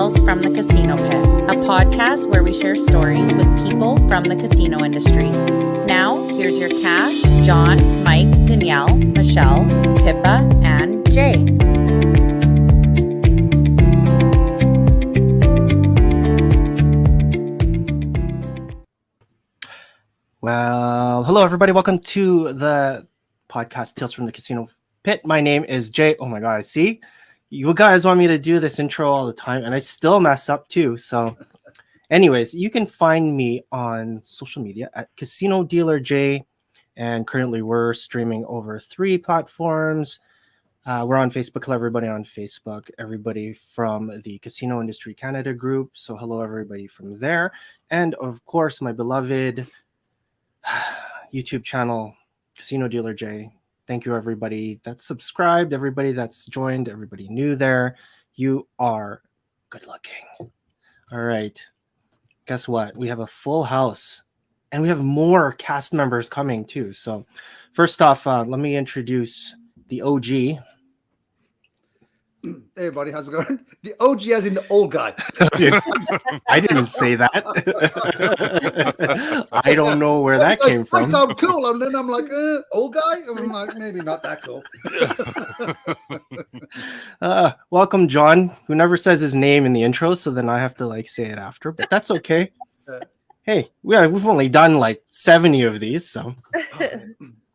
Tales from the Casino Pit, a podcast where we share stories with people from the casino industry. Now, here's your cast: John, Mike, Danielle, Michelle, Pippa, and Jay. Well, hello everybody. Welcome to the podcast Tales from the Casino Pit. My name is Jay. Oh my god, I see you guys want me to do this intro all the time and I still mess up too. So anyways, you can find me on social media at Casino Dealer J, and currently we're streaming over 3 platforms. We're on Facebook. Hello everybody on Facebook, everybody from the Casino Industry Canada group. So hello everybody from there. And of course, my beloved YouTube channel, Casino Dealer J. Thank you everybody that's subscribed, everybody that's joined, everybody new there. You are good looking. All right. Guess what? We have a full house and we have more cast members coming too. So first off, let me introduce the OG. Hey everybody, how's it going? The OG as in the old guy. I didn't say that. I don't know where that came from. I sound cool, and then I'm like, old guy? I'm like, maybe not that cool. Welcome, John, who never says his name in the intro, so then I have to say it after, but that's okay. Hey, we've only done 70 of these, so.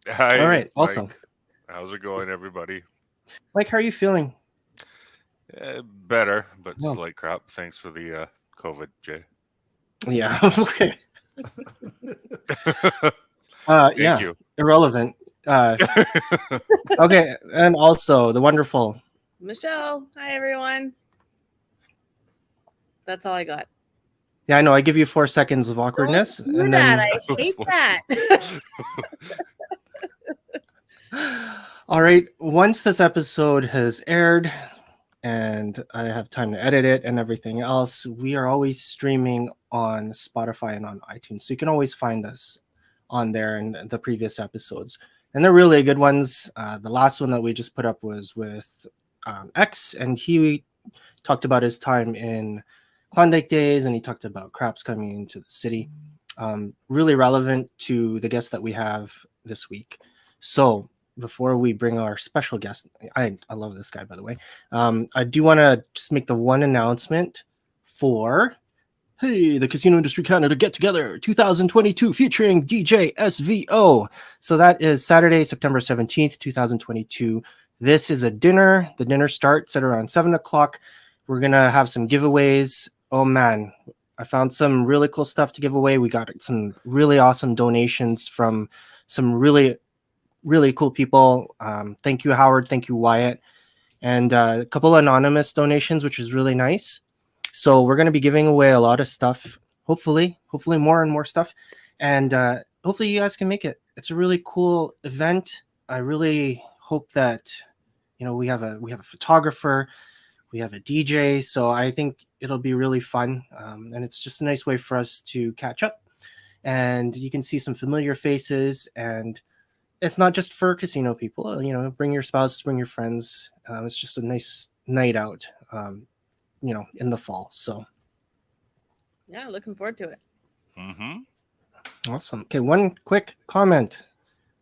Hi, all right, Mike. awesome. How's it going, everybody? Mike, how are you feeling? Better, but just like crap. Thanks for the COVID, Jay. Yeah, okay. Thank yeah, you. Irrelevant. Okay, and also the wonderful Michelle. Hi, everyone. That's all I got. Yeah, I know. I give you 4 seconds of awkwardness. Don't do and that. then... I hate that. All right. Once this episode has aired and I have time to edit it and everything else, we are always streaming on Spotify and on iTunes. So you can always find us on there and the previous episodes. And they're really good ones. The last one that we just put up was with X, and he talked about his time in Klondike days, and he talked about craps coming into the city. Really relevant to the guest that we have this week. So before we bring our special guest, I love this guy, by the way. I do want to just make the one announcement for, the Casino Industry Canada Get Together 2022 featuring DJ SVO. So that is Saturday, September 17th, 2022. This is a dinner. The dinner starts at around 7 o'clock. We're going to have some giveaways. Oh man, I found some really cool stuff to give away. We got some really awesome donations from some really cool people. Thank you, Howard. Thank you, Wyatt. And a couple anonymous donations, which is really nice. So we're going to be giving away a lot of stuff. Hopefully more and more stuff. And hopefully you guys can make it. It's a really cool event. I really hope that, we have a photographer, we have a DJ. So I think it'll be really fun. And it's just a nice way for us to catch up. And you can see some familiar faces, and it's not just for casino people, bring your spouses, bring your friends. It's just a nice night out, in the fall. So, Yeah, looking forward to it. Mm-hmm. Awesome. Okay, one quick comment.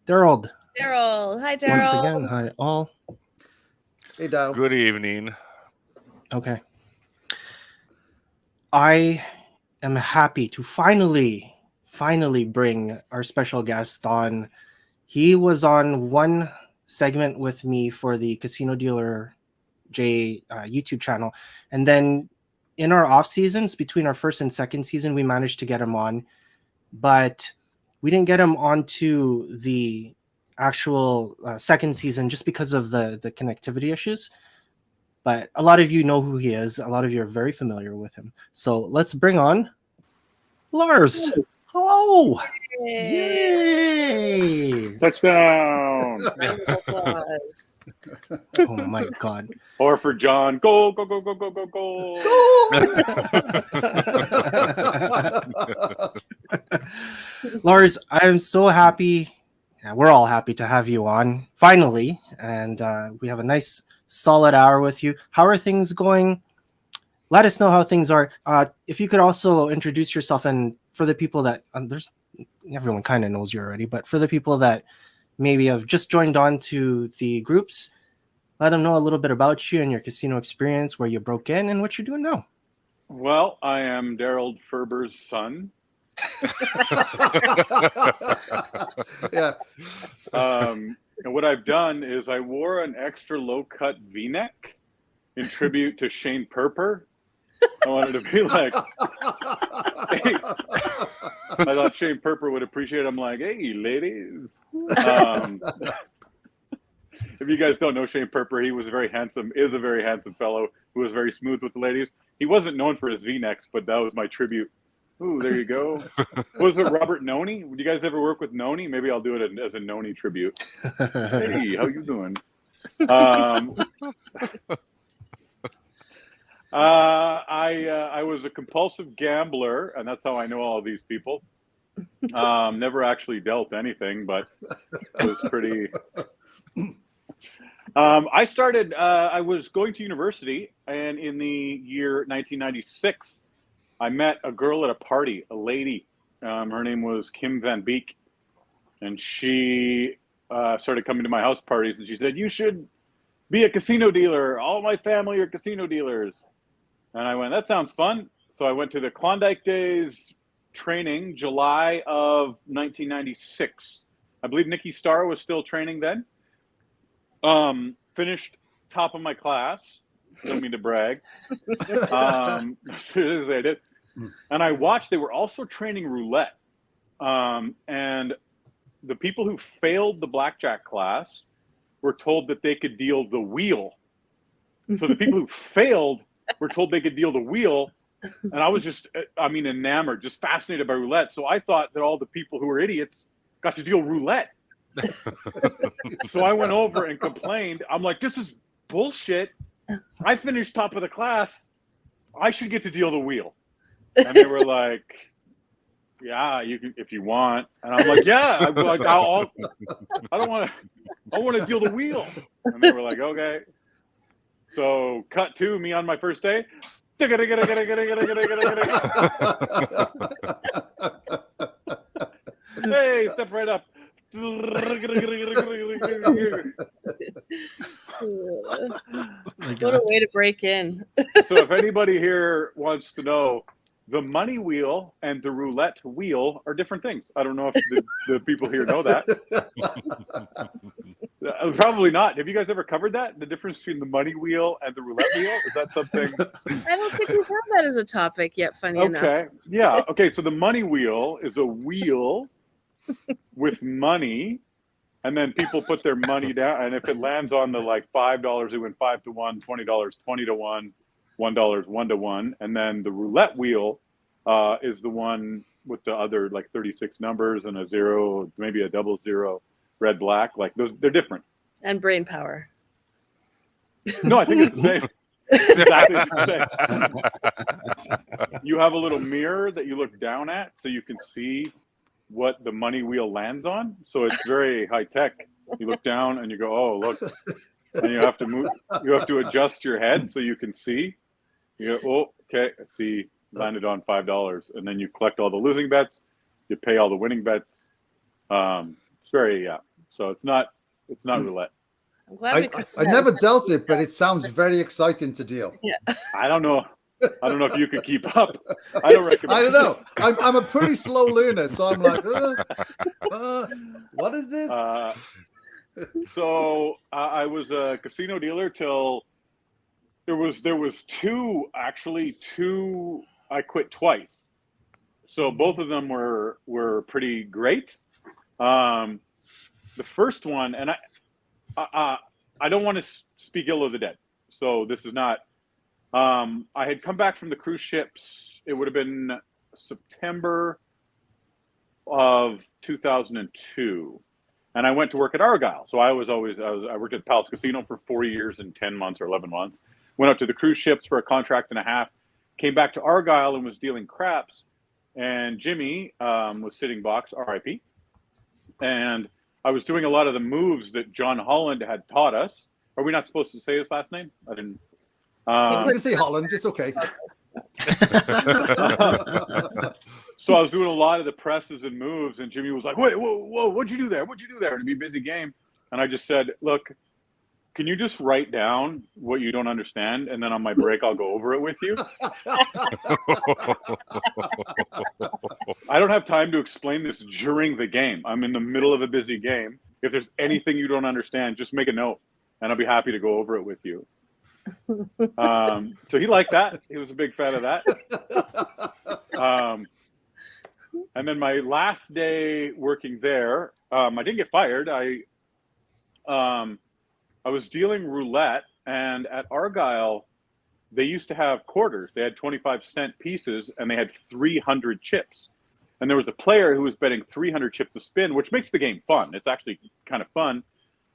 Daryl. Hi, Daryl. Once again, hi all. Hey, Daryl. Good evening. Okay. I am happy to finally bring our special guest on. He was on one segment with me for the Casino Dealer J YouTube channel. And then in our off seasons, between our first and second season, we managed to get him on. But we didn't get him onto the actual second season just because of the connectivity issues. But a lot of you know who he is. A lot of you are very familiar with him. So let's bring on Lars. Hello. Yay. Touchdown. Round of applause. Oh my God. Or for John, go, go, go, go, go, go, go. Lars, I'm so happy. Yeah, we're all happy to have you on finally. And we have a nice solid hour with you. How are things going let us know how things are. If you could also introduce yourself, and for the people that everyone kind of knows you already, but for the people that maybe have just joined on to the groups, let them know a little bit about you and your casino experience, where you broke in, and what you're doing now. Well, I am Daryl Ferber's son. Yeah. And what I've done is I wore an extra low-cut V-neck in tribute to Shane Perper. I wanted to be like, hey. I thought Shane Perper would appreciate it. I'm like, hey, ladies. If you guys don't know Shane Perper, he was a very handsome fellow who was very smooth with the ladies. He wasn't known for his V-necks, but that was my tribute. Ooh, there you go. Was it Robert Noni? Would you guys ever work with Noni? Maybe I'll do it as a Noni tribute. Hey, how you doing? I was a compulsive gambler, and that's how I know all of these people. Never actually dealt anything, but it was pretty. I was going to university, and in the year 1996, I met a girl at a party, a lady. Her name was Kim Van Beek, and she started coming to my house parties, and she said, "You should be a casino dealer. All my family are casino dealers." And I went, "That sounds fun." So I went to the Klondike Days training, July of 1996. I believe Nikki Starr was still training then. Finished top of my class. Don't mean to brag. Seriously, I did. And I watched, they were also training roulette. And the people who failed the blackjack class were told that they could deal the wheel. So the people who failed were told they could deal the wheel. And I was just, enamored, just fascinated by roulette. So I thought that all the people who were idiots got to deal roulette. So I went over and complained. I'm like, this is bullshit. I finished top of the class. I should get to deal the wheel. And they were like, yeah, you can if you want. And I'm like, yeah, I don't want to. I want to deal the wheel. And they were like, okay. So cut to me on my first day. Hey, step right up. What a way to break in. So if anybody here wants to know, the money wheel and the roulette wheel are different things. I don't know if the people here know that. Probably not. Have you guys ever covered that? The difference between the money wheel and the roulette wheel? Is that something? I don't think we've had that as a topic yet, funny enough. Okay. Yeah. Okay. So the money wheel is a wheel with money, and then people put their money down, and if it lands on the like $5, they win 5 to 1, $20, 20 to 1, $1, 1 to 1, and then the roulette wheel is the one with the other like 36 numbers and a zero, maybe a double zero, red, black. Like those, they're different. And brain power. No, I think it's the same. Exactly the same. You have a little mirror that you look down at, so you can see what the money wheel lands on. So it's very high tech. You look down and you go, oh, look. And you have to move, you have to adjust your head so you can see. You go, oh, okay, I see, landed on $5. And then you collect all the losing bets, you pay all the winning bets. It's very, so it's not roulette. I'm glad I never dealt it, but it sounds very exciting to deal. Yeah. I don't know if you could keep up. I don't recommend. I don't know. I'm a pretty slow learner, so I'm like, what is this? So I was a casino dealer till there was two. I quit twice, so both of them were pretty great. The first one, and I don't want to speak ill of the dead, so this is not. I had come back from the cruise ships. It would have been September of 2002. And I went to work at Argyle. So I worked at Palace Casino for 4 years and 10 months or 11 months. Went out to the cruise ships for a contract and a half. Came back to Argyle and was dealing craps. And Jimmy was sitting box, RIP. And I was doing a lot of the moves that John Holland had taught us. Are we not supposed to say his last name? I didn't. You can say Holland. It's okay. So I was doing a lot of the presses and moves, and Jimmy was like, "Wait, whoa, what'd you do there? What'd you do there?" And it'd be a busy game, and I just said, "Look, can you just write down what you don't understand, and then on my break I'll go over it with you." I don't have time to explain this during the game. I'm in the middle of a busy game. If there's anything you don't understand, just make a note, and I'll be happy to go over it with you. So he liked that. He was a big fan of that. And then my last day working there, I didn't get fired. I was dealing roulette, and at Argyle, they used to have quarters. They had 25-cent pieces, and they had 300 chips. And there was a player who was betting 300 chips a spin, which makes the game fun. It's actually kind of fun.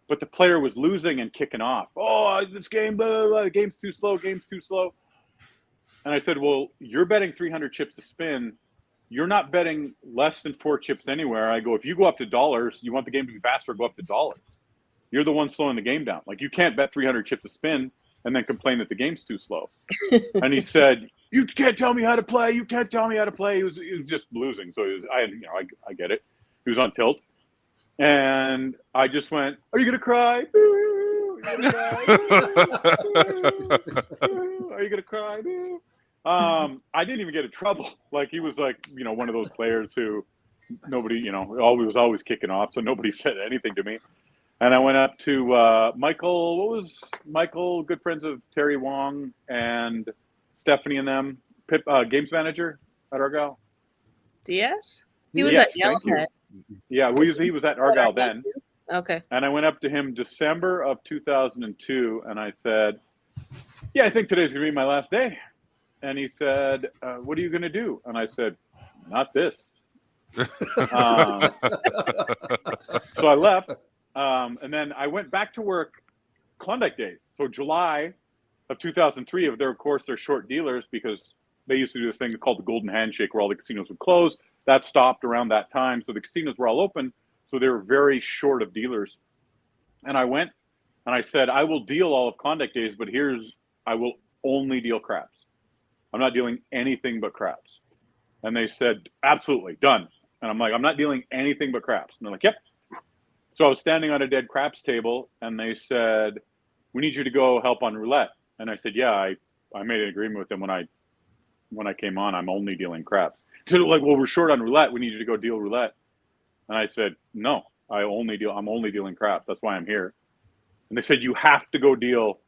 But the player was losing and kicking off. "Oh, this game, blah, blah, blah, the game's too slow, game's too slow." And I said, "Well, you're betting 300 chips a spin. You're not betting less than 4 chips anywhere." I go, "If you go up to dollars, you want the game to be faster, go up to dollars. You're the one slowing the game down. Like, you can't bet 300 chips a spin and then complain that the game's too slow." And he said, "You can't tell me how to play. You can't tell me how to play." He was just losing. So I get it. He was on tilt. And I just went, "Are you going to cry? Are you going to cry?" I didn't even get in trouble. Like, he was like, one of those players who nobody, always kicking off. So nobody said anything to me. And I went up to Michael. What was Michael? Good friends of Terry Wong and Stephanie and them. Games manager at Argyle. DS? He was Yes, at Yellowhead. Yeah, he was at Argyle then. Okay. And I went up to him December of 2002, and I said, "Yeah, I think today's going to be my last day." And he said, "What are you going to do?" And I said, "Not this." So I left, and then I went back to work Klondike days. So July of 2003, of course, they're short dealers because they used to do this thing called the Golden Handshake where all the casinos would close. That stopped around that time. So the casinos were all open. So they were very short of dealers. And I went and I said, "I will deal all of Klondike days, but I will only deal craps. I'm not dealing anything but craps." And they said, "Absolutely, done." And I'm like, "I'm not dealing anything but craps." And they're like, "Yep." So I was standing on a dead craps table, and they said, "We need you to go help on roulette." And I said, "Yeah, I made an agreement with them when I came on. I'm only dealing craps." So like, "Well, we're short on roulette. We need you to go deal roulette." And I said, "No, I'm only dealing craps. That's why I'm here." And they said, "You have to go deal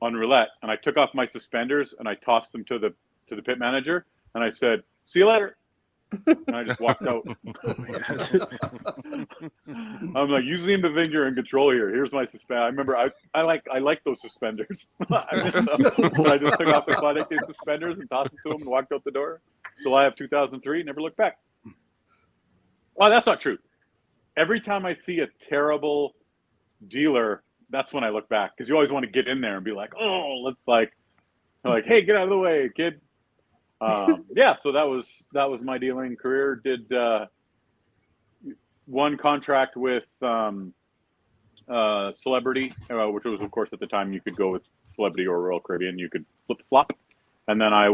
on roulette." And I took off my suspenders and I tossed them to the pit manager. And I said, "See you later." And I just walked out. I'm like, "Usually in the thing you're in control here. Here's my suspend." I remember I like those suspenders. I just took off the Klondike Day suspenders and tossed them to him and walked out the door. July of 2003, never looked back. Well, that's not true. Every time I see a terrible dealer, that's when I look back, because you always want to get in there and be like, "Oh, let's like, hey, get out of the way, kid." Yeah, so that was my dealing career. Did one contract with Celebrity, which was, of course, at the time you could go with Celebrity or Royal Caribbean. You could flip-flop. And then I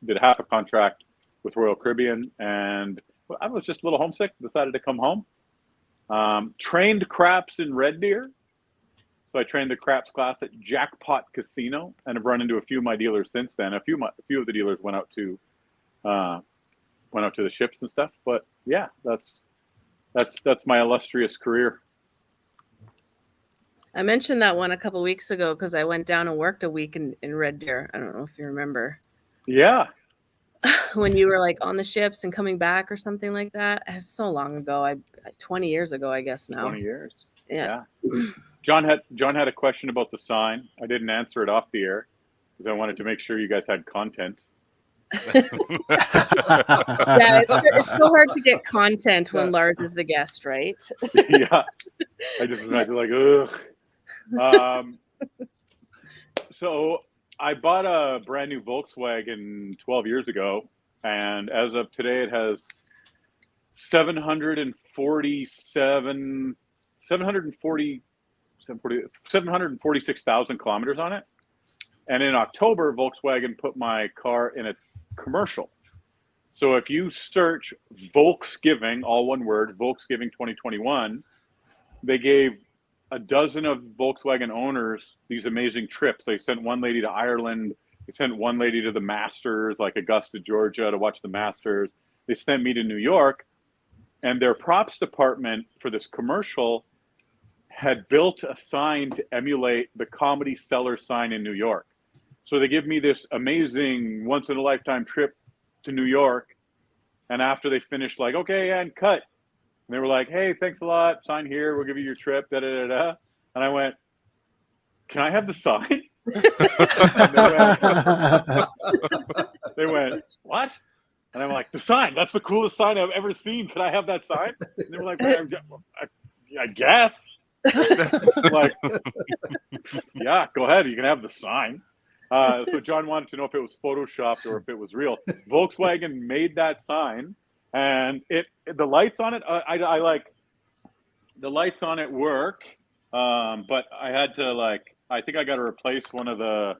did half a contract with Royal Caribbean, and I was just a little homesick, decided to come home. Trained craps in Red Deer. So I trained the craps class at Jackpot Casino, and have run into a few of my dealers since then. A few of the dealers went out to the ships and stuff. But yeah, that's my illustrious career. I mentioned that one a couple weeks ago because I went down and worked a week in Red Deer. I don't know if you remember. Yeah. When you were like on the ships and coming back or something like that. It's so long ago. 20 years ago, I guess now. 20 years. Yeah. John had a question about the sign. I didn't answer it off the air because I wanted to make sure you guys had content. Yeah, it's so hard to get content when Lars is the guest, right? Yeah. I just imagine like, ugh. So I bought a brand new Volkswagen 12 years ago, and as of today, it has 746,000 kilometers on it. And in October, Volkswagen put my car in a commercial. So if you search Volksgiving, all one word, Volksgiving 2021, they gave a dozen of Volkswagen owners these amazing trips. They sent one lady to Ireland. They sent one lady to the Masters, like Augusta, Georgia, to watch the Masters. They sent me to New York. And their props department for this commercial had built a sign to emulate the Comedy Cellar sign in New York. So they give me this amazing once-in-a-lifetime trip to New York. And after they finished, like, okay, and cut. And they were like, hey, thanks a lot. Sign here. We'll give you your trip. Da, da, da, da. And I went, can I have the sign? They went, what? And I'm like, the sign. That's the coolest sign I've ever seen. Can I have that sign? And they were like, I guess. Like, yeah, go ahead. You can have the sign. So John wanted to know if it was photoshopped or if it was real. Volkswagen made that sign, and the lights on it. I like the lights on it work, but I had to I think I got to replace one of the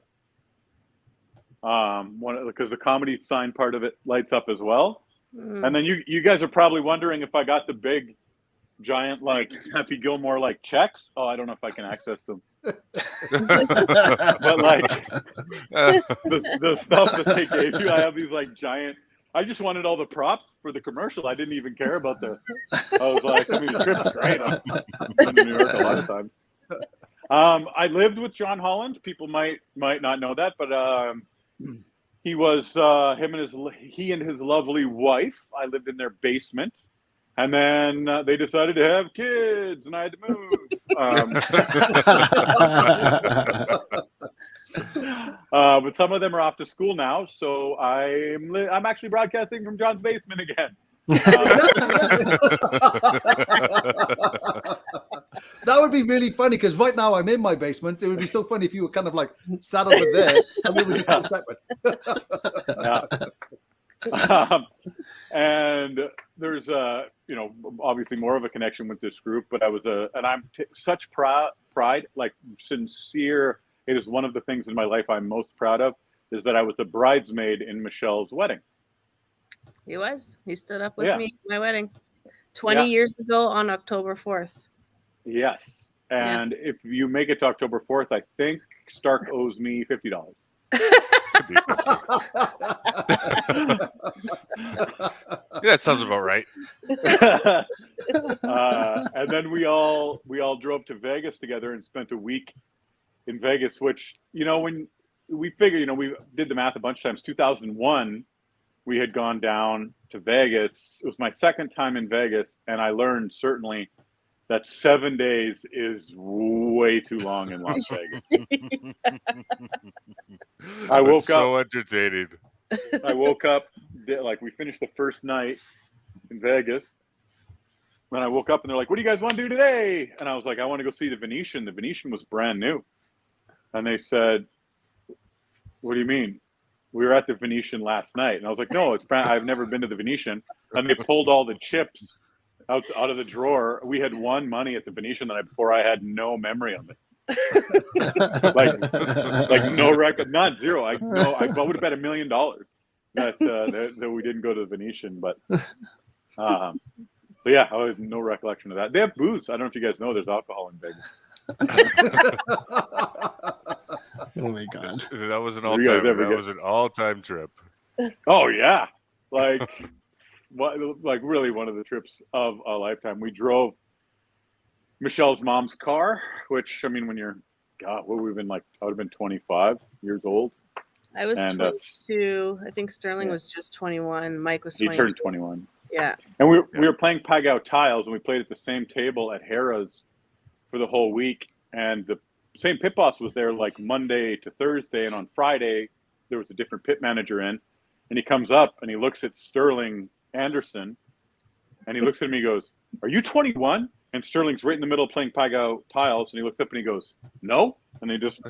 because the comedy sign part of it lights up as well. And then you guys are probably wondering if I got the big giant Happy Gilmore checks. Oh, I don't know if I can access them. But the stuff that they gave you, I have these giant. I just wanted all the props for the commercial. I didn't even care about I was like, I mean, the trip's great. I'm in New York a lot of times. I lived with John Holland. People might not know that, but he was he and his lovely wife. I lived in their basement. And then they decided to have kids, and I had to move. But some of them are off to school now, so I'm actually broadcasting from John's basement again. That would be really funny because right now I'm in my basement. It would be so funny if you were kind of sat over there and we were just on separate. And there's obviously more of a connection with this group, but I'm such pride, sincere. It is one of the things in my life I'm most proud of is that I was a bridesmaid in Michelle's wedding. He was. He stood up with me at my wedding 20 years ago on October 4th. Yes. And if you make it to October 4th, I think Stark owes me $50. That sounds about right. And then we all drove to Vegas together and spent a week in Vegas, which, when we figure, we did the math a bunch of times. 2001, we had gone down to Vegas. It was my second time in Vegas, and I learned certainly that 7 days is way too long in Las Vegas. I woke up so entertaining. I woke up we finished the first night in Vegas. When I woke up and they're like, "What do you guys want to do today?" And I was like, "I want to go see the Venetian." The Venetian was brand new. And they said, "What do you mean?" "We were at the Venetian last night." And I was like, "No, it's brand. I've never been to the Venetian." And they pulled all the chips out of the drawer. We had won money at the Venetian the night before. I had no memory of it. No record, not zero. I would have bet $1 million that we didn't go to the Venetian, but so yeah, I have no recollection of that. They have booze. I don't know if you guys know there's alcohol in Vegas. Oh my god, that was an all-time trip. Oh yeah, really one of the trips of a lifetime. We drove Michelle's mom's car, which, I mean, when you're, God, what would have been I would have been 25 years old. I was 22. I think Sterling was just 21. Mike was 22. He turned 21. Yeah. And we were playing Pagao Tiles, and we played at the same table at Harrah's for the whole week. And the same pit boss was there Monday to Thursday, and on Friday there was a different pit manager in, and he comes up and he looks at Sterling Anderson, and he looks at me and goes, "Are you 21? And Sterling's right in the middle playing Pagao Tiles, and he looks up and he goes, "No," and he just.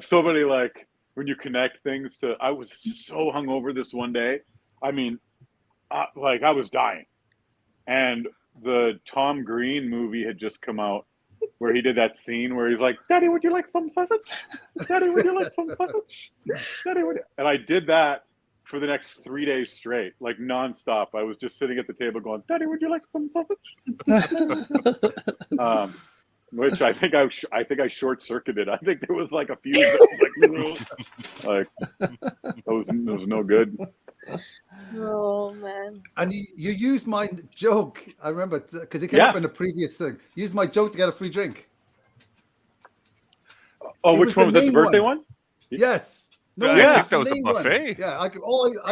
So many when you connect things to. I was so hungover this one day. I mean, I was dying. and the Tom Green movie had just come out where he did that scene where he's like, "Daddy, would you like some sausage? Daddy, would you like some sausage? Daddy, would you?" And I did that for the next 3 days straight, like nonstop. I was just sitting at the table going, "Daddy, would you like some sausage?" Which I think I short circuited. I think there was like a few that was no good. Oh man! And you used my joke. I remember because it came up in the previous thing. Used my joke to get a free drink. Oh, which one was that? The birthday one? Yes. No, I think that was a buffet. Yeah, I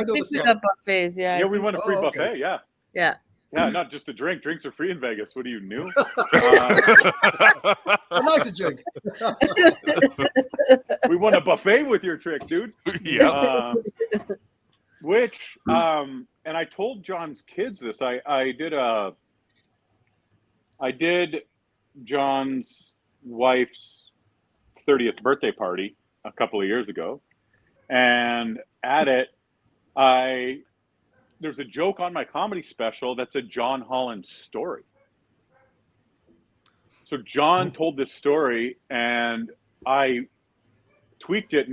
know We got buffets. Yeah. Yeah, we won a free buffet. Yeah. Yeah. Yeah, not just a drink. Drinks are free in Vegas. What are you, new? A nicer drink. We won a buffet with your trick, dude. Yeah. And I told John's kids this. I did John's wife's 30th birthday party a couple of years ago, and at it, there's a joke on my comedy special that's a John Holland story. So John told this story, and I tweaked it.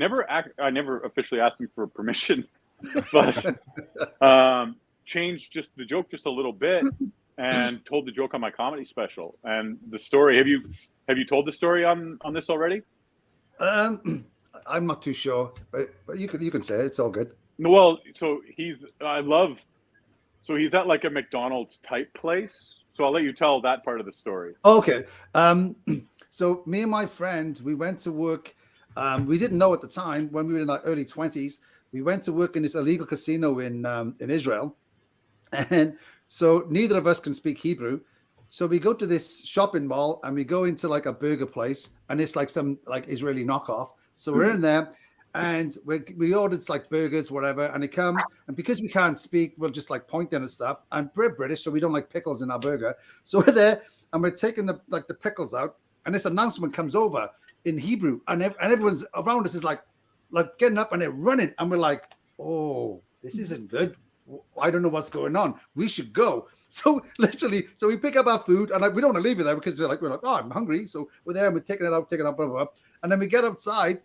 I never officially asked him for permission, but changed just the joke just a little bit and told the joke on my comedy special. And the story, have you told the story on this already? I'm not too sure, but you can say it. It's all good. Well, so he's at like a McDonald's type place. So I'll let you tell that part of the story. Okay. So me and my friend, we went to work. We didn't know at the time when we were in our early 20s. We went to work in this illegal casino in Israel, and so neither of us can speak Hebrew. So we go to this shopping mall and we go into like a burger place, and it's like some like Israeli knockoff. So we're in there. And we ordered like burgers, whatever, and they come. And because we can't speak, we'll just like point them and stuff. And we're British, so we don't like pickles in our burger. So we're there, and we're taking the pickles out. And this announcement comes over in Hebrew, and everyone's around us is like getting up and they're running, and we're like, "Oh, this isn't good. I don't know what's going on. We should go." So literally, we pick up our food, and we don't want to leave it there because we're like, "Oh, I'm hungry." So we're there, and we're taking it out, blah, blah, blah. And then we get outside.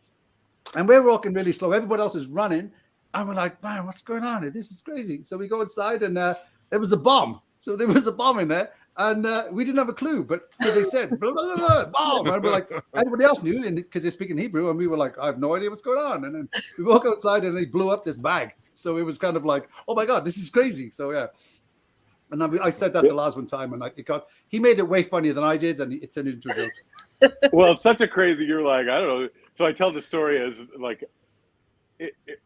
And we're walking really slow. Everybody else is running. And we're like, "Man, what's going on here? This is crazy." So we go inside, and there was a bomb. So there was a bomb in there. And we didn't have a clue. But they said, blah, blah, blah, bomb. And we're like, everybody else knew because they're speaking Hebrew. And we were like, "I have no idea what's going on." And then we walk outside, and they blew up this bag. So it was kind of like, "Oh, my God, this is crazy." So, yeah. And I said that to Lars one time. And he made it way funnier than I did. And it turned into a joke. Well, it's such a crazy, you're like, I don't know. So I tell the story as like,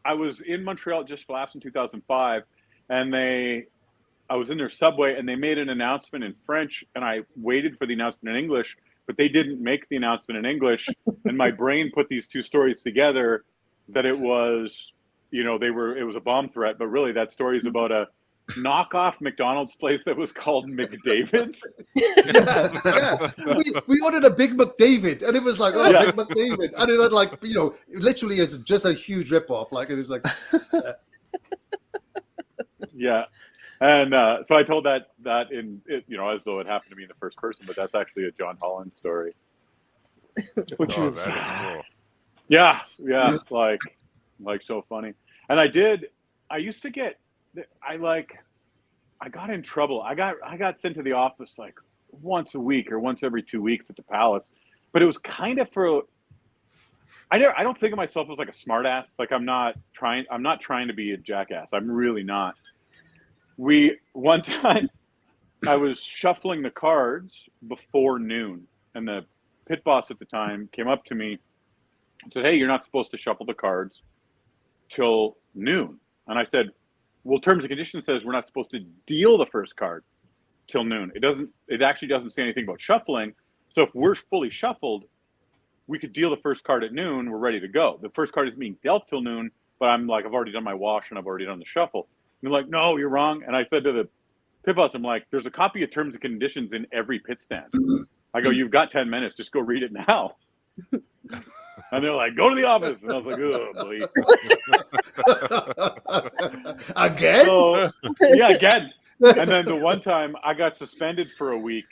I was in Montreal just last in 2005, and I was in their subway, and they made an announcement in French, and I waited for the announcement in English, but they didn't make the announcement in English, and my brain put these two stories together that it was, it was a bomb threat, but really that story is about a knockoff McDonald's place that was called McDavid's. Yeah. We ordered a Big McDavid, and it was like, "Oh, yeah. Big McDavid," and it had like, literally is just a huge ripoff. Like it was like, yeah. And so I told that in as though it happened to me in the first person, but that's actually a John Holland story. Which is cool. Yeah, like so funny. And I used to get. I got in trouble. I got sent to the office like once a week or once every 2 weeks at the Palace, but it was kind of I don't think of myself as like a smart ass. Like I'm not trying to be a jackass. I'm really not. One time I was shuffling the cards before noon, and the pit boss at the time came up to me and said, "Hey, you're not supposed to shuffle the cards till noon." And I said, "Well, terms and conditions says we're not supposed to deal the first card till noon. It actually doesn't say anything about shuffling. So if we're fully shuffled, we could deal the first card at noon. We're ready to go. The first card is being dealt till noon, but I'm like, I've already done my wash and I've already done the shuffle." And they're like, "No, you're wrong." And I said to the pit boss, I'm like, "There's a copy of terms and conditions in every pit stand." I go, "You've got 10 minutes. Just go read it now." And they're like, "Go to the office." And I was like, "Oh, boy." Again? So, yeah, again. And then the one time I got suspended for a week,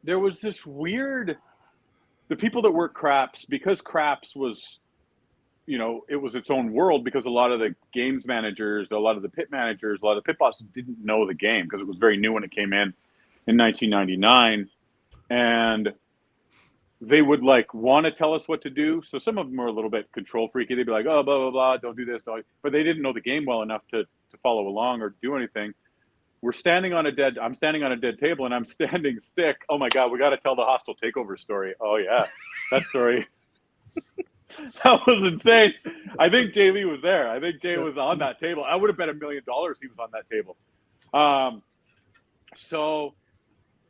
there was this weird, the people that work craps, because craps was, you know, it was its own world, because a lot of the games managers, a lot of the pit managers, a lot of the pit bosses didn't know the game because it was very new when it came in 1999. And they would like want to tell us what to do. So some of them are a little bit control freaky. They'd be like, oh, blah, blah, blah, don't do this. Don't. But they didn't know the game well enough to follow along or do anything. I'm standing on a dead table and I'm standing stick. Oh my God, we got to tell the hostile takeover story. Oh yeah, that story. That was insane. I think Jay Lee was there. I think Jay was on that table. I would have bet $1 million he was on that table. So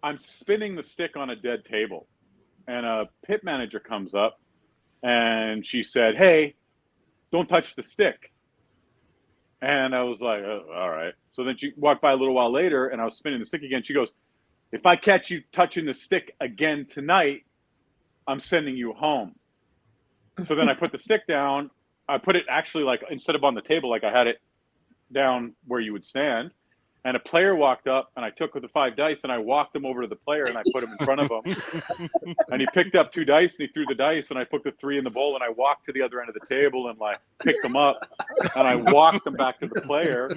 I'm spinning the stick on a dead table, and a pit manager comes up and she said, hey, don't touch the stick. And I was like, oh, all right. So then she walked by a little while later and I was spinning the stick again. She goes, if I catch you touching the stick again tonight, I'm sending you home. So then I put the stick down. I put it actually like, instead of on the table, like I had it down where you would stand. And a player walked up and I took with the 5 dice and I walked him over to the player and I put him in front of him. And he picked up 2 dice and he threw the dice and I put the 3 in the bowl and I walked to the other end of the table and like picked them up and I walked them back to the player.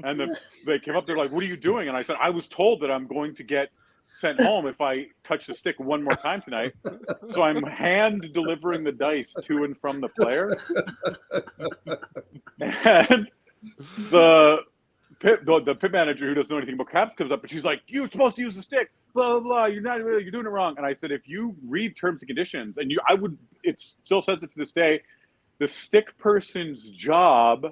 And they came up, they're like, what are you doing? And I said, I was told that I'm going to get sent home if I touch the stick one more time tonight. So I'm hand delivering the dice to and from the player. And the pit manager, who doesn't know anything about caps, comes up and she's like, you're supposed to use the stick, blah, blah, blah. You're doing it wrong. And I said, if you read terms and conditions, and it still says it to this day, the stick person's job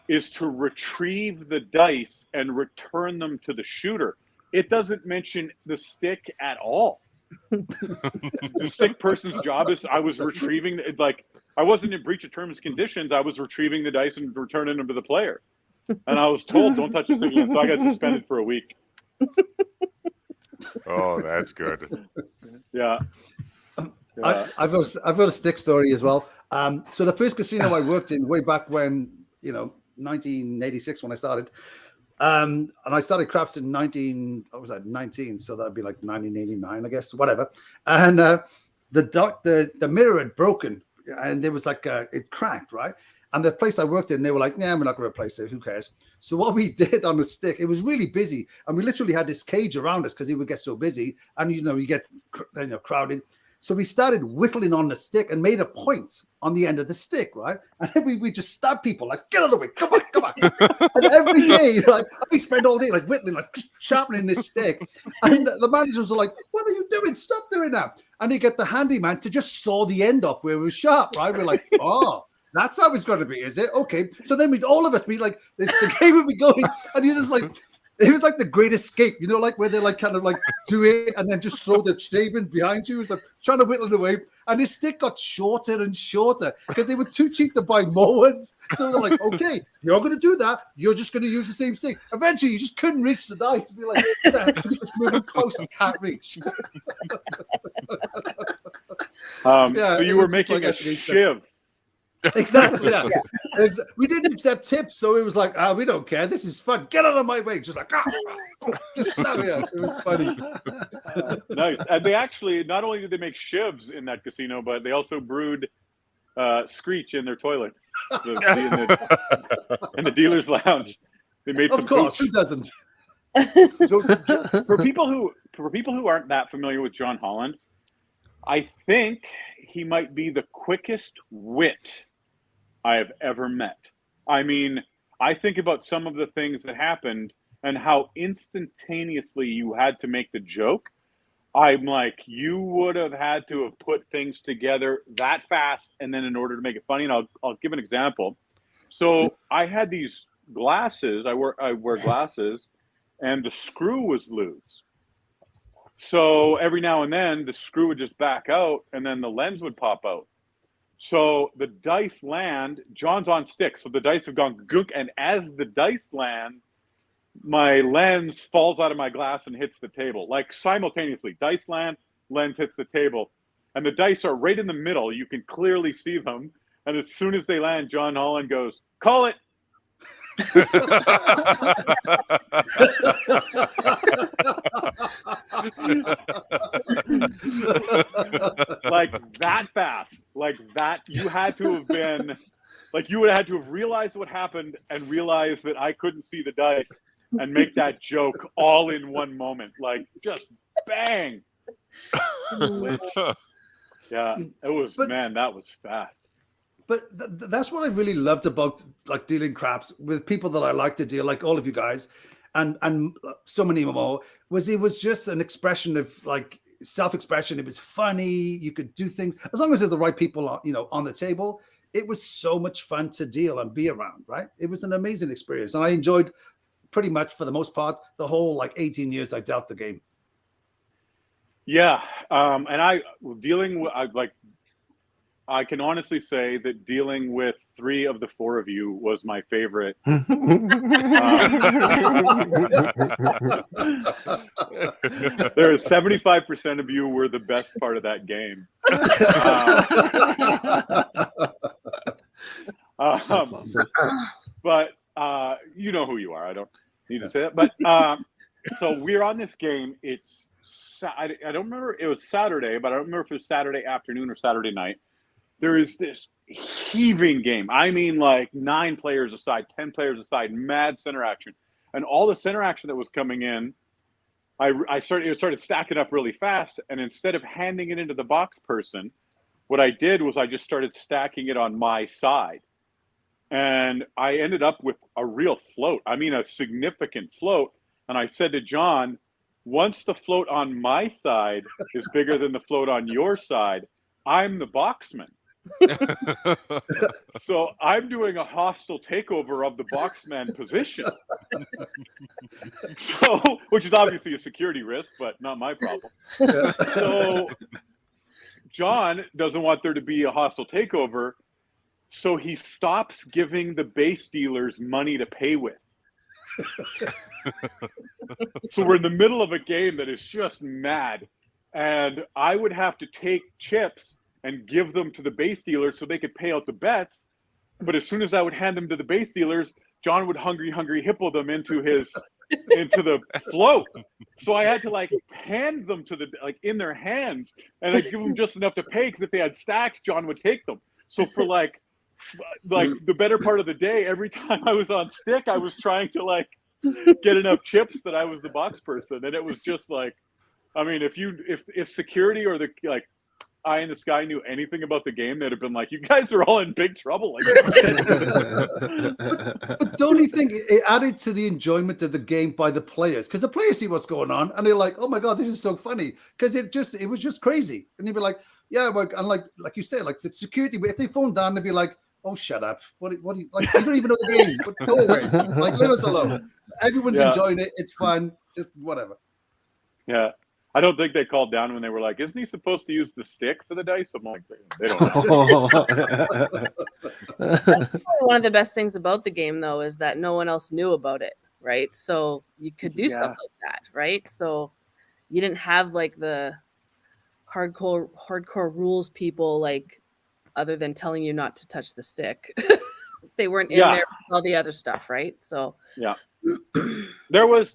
is to retrieve the dice and return them to the shooter. It doesn't mention the stick at all. The stick person's job is, I was retrieving, like, I wasn't in breach of terms and conditions. I was retrieving the dice and returning them to the player. And I was told, don't touch the stick again. So I got suspended for a week. Oh, that's good. Yeah. I've got a stick story as well. So the first casino I worked in way back when, 1986 when I started. And I started craps in 19, so that'd be like 1989, I guess, whatever. And the mirror had broken and there was like, it cracked, right? And the place I worked in, they were like, nah, we're not going to replace it. Who cares? So what we did on the stick, it was really busy. And we literally had this cage around us because it would get so busy. And, you get crowded. So we started whittling on the stick and made a point on the end of the stick, right? And then we just stab people, like, get out of the way, come on. And every day, like, we spend all day, like, whittling, like, sharpening this stick. And the managers were like, what are you doing? Stop doing that. And they get the handyman to just saw the end off where it was sharp, right? We're like, oh. That's how it's going to be, is it? Okay. So then we'd all of us be like, the game would be going, and you're just like, it was like the Great Escape, like where they like kind of like do it and then just throw the shavings behind you. It's like trying to whittle it away. And his stick got shorter and shorter because they were too cheap to buy more ones. So they're like, okay, you're going to do that. You're just going to use the same stick. Eventually, you just couldn't reach the dice. And be like, just moving close and can't reach. So you were making a shiv. Exactly. Yeah. We didn't accept tips, so it was like, we don't care. This is fun. Get out of my way. Just like, just it was funny. Nice. And they actually, not only did they make shivs in that casino, but they also brewed screech in their toilets in the dealer's lounge. They made some. Of course, pooch. who doesn't? So for people who aren't that familiar with John Holland, I think he might be the quickest wit I have ever met. I mean, I think about some of the things that happened and how instantaneously you had to make the joke. I'm like, you would have had to have put things together that fast, and then in order to make it funny. And I'll give an example. So I had these glasses. I wear glasses, and the screw was loose. So every now and then the screw would just back out and then the lens would pop out. So the dice land, John's on stick. So the dice have gone gook. And as the dice land, my lens falls out of my glass and hits the table. Like simultaneously, dice land, lens hits the table. And the dice are right in the middle. You can clearly see them. And as soon as they land, John Holland goes, call it. Like that fast, like that. You had to have been, like you would have had to have realized what happened and realized that I couldn't see the dice and make that joke all in one moment. Like just bang. Yeah, it was, man, that was fast. But that's what I really loved about like dealing craps with people that I like to deal, like all of you guys, and so many more. Was it was just an expression of like self-expression. It was funny. You could do things as long as there's the right people, you know, on the table. It was so much fun to deal and be around. Right? It was an amazing experience, and I enjoyed pretty much for the most part the whole like 18 years I dealt the game. Yeah, and I dealing with like. I can honestly say that dealing with 3 of the 4 of you was my favorite. There 75% of you were the best part of that game. That's awesome. But you know who you are. I don't need to say that. But so we're on this game. It's I don't remember. It was Saturday, but I don't remember if it was Saturday afternoon or Saturday night. There is this heaving game. I mean, like 9 players aside, 10 players aside, mad center action. And all the center action that was coming in, it started stacking up really fast. And instead of handing it into the box person, what I did was I just started stacking it on my side. And I ended up with a real float. I mean, a significant float. And I said to John, once the float on my side is bigger than the float on your side, I'm the boxman. So I'm doing a hostile takeover of the boxman position. So, which is obviously a security risk, but not my problem. So John doesn't want there to be a hostile takeover, so he stops giving the base dealers money to pay with. So we're in the middle of a game that is just mad, and I would have to take chips and give them to the base dealers so they could pay out the bets. But as soon as I would hand them to the base dealers, John would hungry hippo them into the float. So I had to like hand them to in their hands, and I'd give them just enough to pay, because if they had stacks, John would take them. So for like the better part of the day, every time I was on stick, I was trying to like get enough chips that I was the box person. And it was just like, I mean, if security or the like Eye in the Sky knew anything about the game, they'd have been like, you guys are all in big trouble. Like, but don't you think it added to the enjoyment of the game by the players? Because the players see what's going on and they're like, oh my God, this is so funny. Because it was just crazy. And you'd be like, yeah, well, and like you said, like the security, if they phone down, they'd be like, oh, shut up. What do you like? You don't even know the game. But go away. Like, leave us alone. Everyone's enjoying it. It's fun. Just whatever. Yeah. I don't think they called down when they were like, isn't he supposed to use the stick for the dice? I'm like, they don't know. That's one of the best things about the game, though, is that no one else knew about it, right? So you could do stuff like that, right? So you didn't have like the hardcore rules people, like, other than telling you not to touch the stick. They weren't in there with all the other stuff, right? So yeah. There were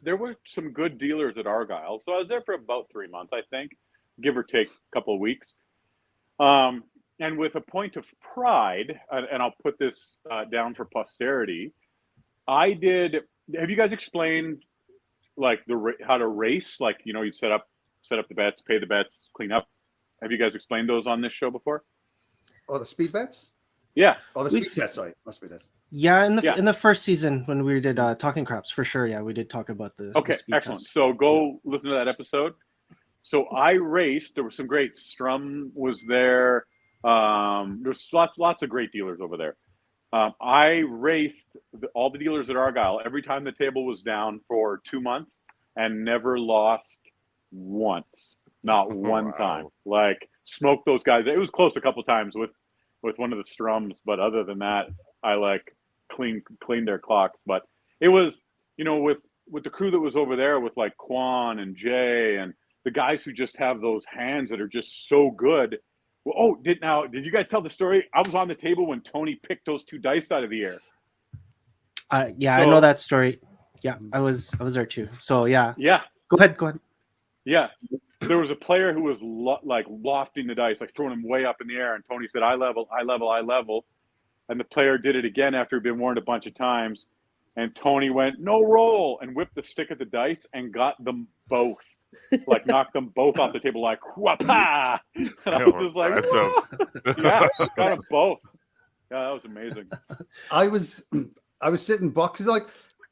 some good dealers at Argyle. So I was there for about 3 months, I think, give or take a couple of weeks. And with a point of pride, and I'll put this down for posterity, have you guys explained like how to race? Like, you know, you set up the bets, pay the bets, clean up. Have you guys explained those on this show before? Oh, the speed bets? Yeah. Oh, the speed test, sorry. Not speed test. Yeah, in the first season when we did Talking Craps, for sure. Yeah, we did talk about the speed excellent. test. So go listen to that episode. So I raced. There was some great. Strum was there. There's lots of great dealers over there. I raced all the dealers at Argyle every time the table was down for 2 months and never lost once. Not one time. Like, smoked those guys. It was close a couple times with one of the Strums, but other than that, I like cleaned their clocks. But it was, you know, with the crew that was over there with like Quan and Jay and the guys who just have those hands that are just so good. Well, did you guys tell the story? I was on the table when Tony picked those 2 dice out of the air. Yeah, I know that story. Yeah, I was there too. So yeah. Yeah. Go ahead. Yeah. There was a player who was lofting the dice, like throwing them way up in the air. And Tony said, I level. And the player did it again after he'd been warned a bunch of times. And Tony went, no roll, and whipped the stick at the dice and got them both. Like knocked them both off the table, like whapa! And I was just like, what? Yeah, got them both. Yeah, that was amazing. I was sitting box, I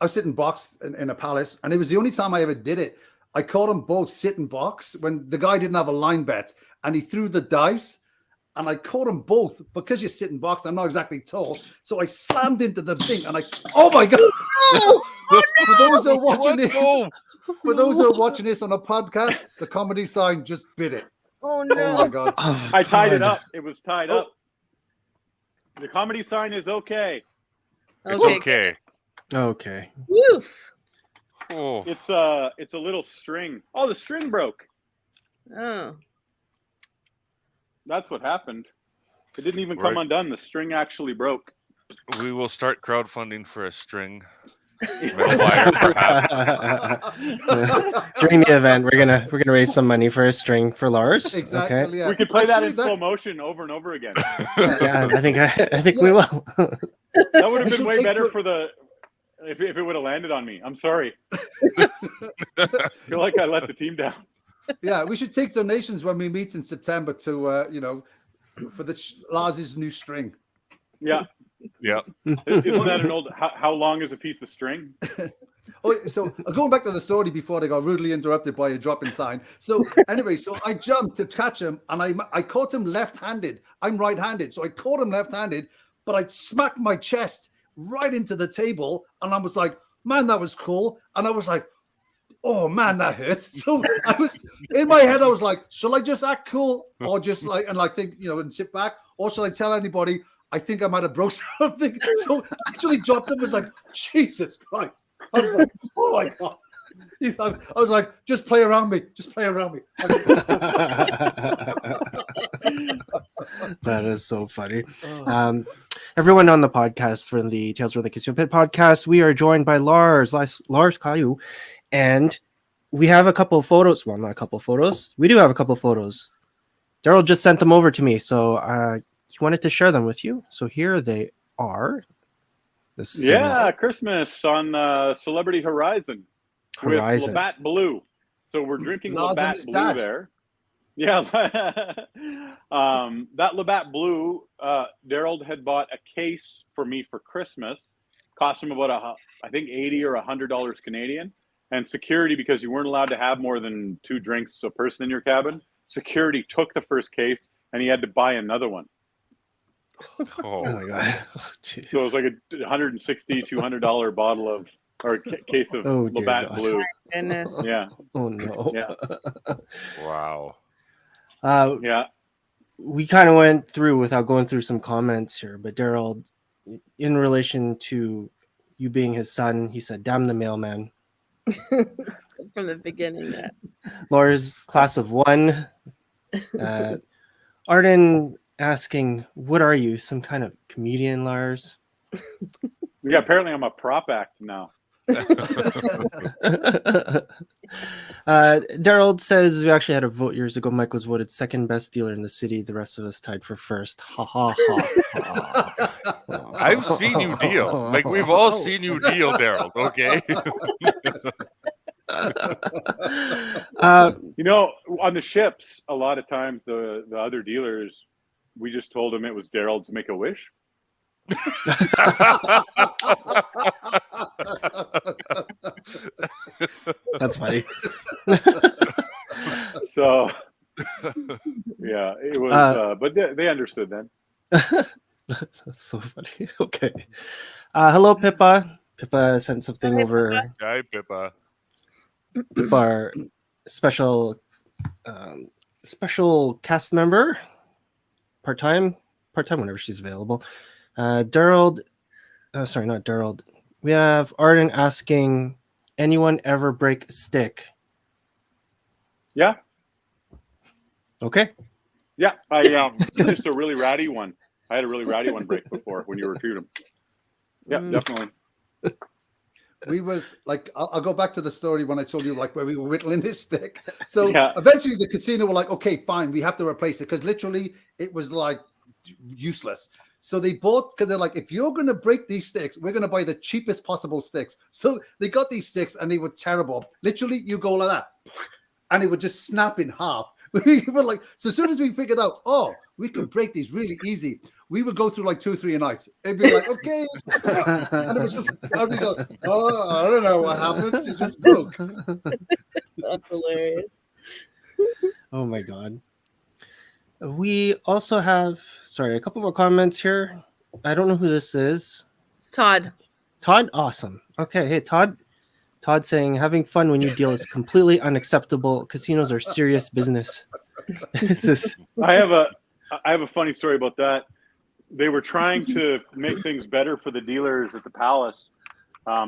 was sitting box in a palace, and it was the only time I ever did it. I caught them both sitting box when the guy didn't have a line bet, and he threw the dice, and I caught them both because you're sitting box. I'm not exactly tall, so I slammed into the thing, and oh my god! For those who are watching this, for those who are watching this on a podcast, the comedy sign just bit it. Oh no! Oh my god! I tied it up. It was tied up. The comedy sign is okay. It's okay. Okay. Woof. Oh. It's a little string. Oh, the string broke. Oh. That's what happened. It didn't even come undone. The string actually broke. We will start crowdfunding for a string. Wire, perhaps. During the event, we're gonna raise some money for a string for Lars. Exactly. Okay. Yeah. We could play that in slow motion over and over again. Yeah, I think we will. That would have been way better for the if it would have landed on me. I'm sorry. I feel like I let the team down. Yeah, we should take donations when we meet in September to for the Lars's new string. Yeah. Yeah. Isn't that an old? How long is a piece of string? So going back to the story before they got rudely interrupted by a dropping sign. So anyway, so I jumped to catch him, and I caught him left-handed. I'm right-handed, so I caught him left-handed, but I smacked my chest right into the table, and I was like, "Man, that was cool." And I was like, "Oh man, that hurts." So I was in my head, I was like, "Shall I just act cool, or just think and sit back, or shall I tell anybody?" I think I might have broke something. So I actually dropped him. Was like, Jesus Christ. I was like, oh my God. I was like, just play around me. Just play around me. That is so funny. Everyone on the podcast from the Tales from the Casino Pit podcast, we are joined by Lars Cailleou, and we have a couple of photos. Well, not a couple of photos. We do have a couple of photos. Daryl just sent them over to me, so he wanted to share them with you. So here they are. Christmas on Celebrity Horizon. With Labatt Blue. So we're drinking Labatt Blue there. Yeah. That Labatt Blue, Daryl had bought a case for me for Christmas. Cost him about I think $80 or $100 Canadian. And security, because you weren't allowed to have more than 2 drinks a person in your cabin, security took the first case and he had to buy another one. Oh my god! So it was like a $160, $200 bottle of case of Labatt Blue. My goodness. Yeah. Oh no! Yeah. Wow. Yeah. We kind of went through without going through some comments here, but Daryl, in relation to you being his son, he said, "Damn the mailman." From the beginning. Yeah. Lars, class of 1. Arden asking, what are you, some kind of comedian, Lars? Yeah, apparently I'm a prop act now. Daryl says we actually had a vote years ago. Mike was voted second best dealer in the city. The rest of us tied for first. Ha ha ha. I've seen you deal. Like, we've all seen you deal, Daryl. Okay. On the ships, a lot of times the other dealers, we just told them it was Daryl to make a wish. That's funny. So yeah, it was but they understood then. That's so funny. Okay. Hello, Pippa. Pippa sent something over. Hi, Pippa. Our special cast member, part-time whenever she's available. Daryl, sorry, not Daryl. We have Arden asking, anyone ever break a stick? Yeah. Okay. Yeah, I just a really ratty one. I had a really ratty one break before when you reviewed them. Yeah, definitely. We was like, I'll go back to the story when I told you like where we were whittling this stick. So Yeah. eventually the casino were like, okay, fine, we have to replace it because literally it was like useless. So they bought, because they're like, if you're going to break these sticks, we're going to buy the cheapest possible sticks. So they got these sticks and they were terrible. Literally, you go like that and it would just snap in half. We were like, so as soon as we figured out, oh, we can break these really easy, we would go through like 2 or 3 a night. It'd be like, okay. And it was just, I'd be like, oh, I don't know what happened. It just broke. That's hilarious. Oh my God. We also have, sorry, a couple more comments here. I don't know who this is. It's Todd. Todd? Awesome. Okay. Hey, Todd. Todd saying, having fun when you deal is completely unacceptable. Casinos are serious business. I have a funny story about that. They were trying to make things better for the dealers at the Palace.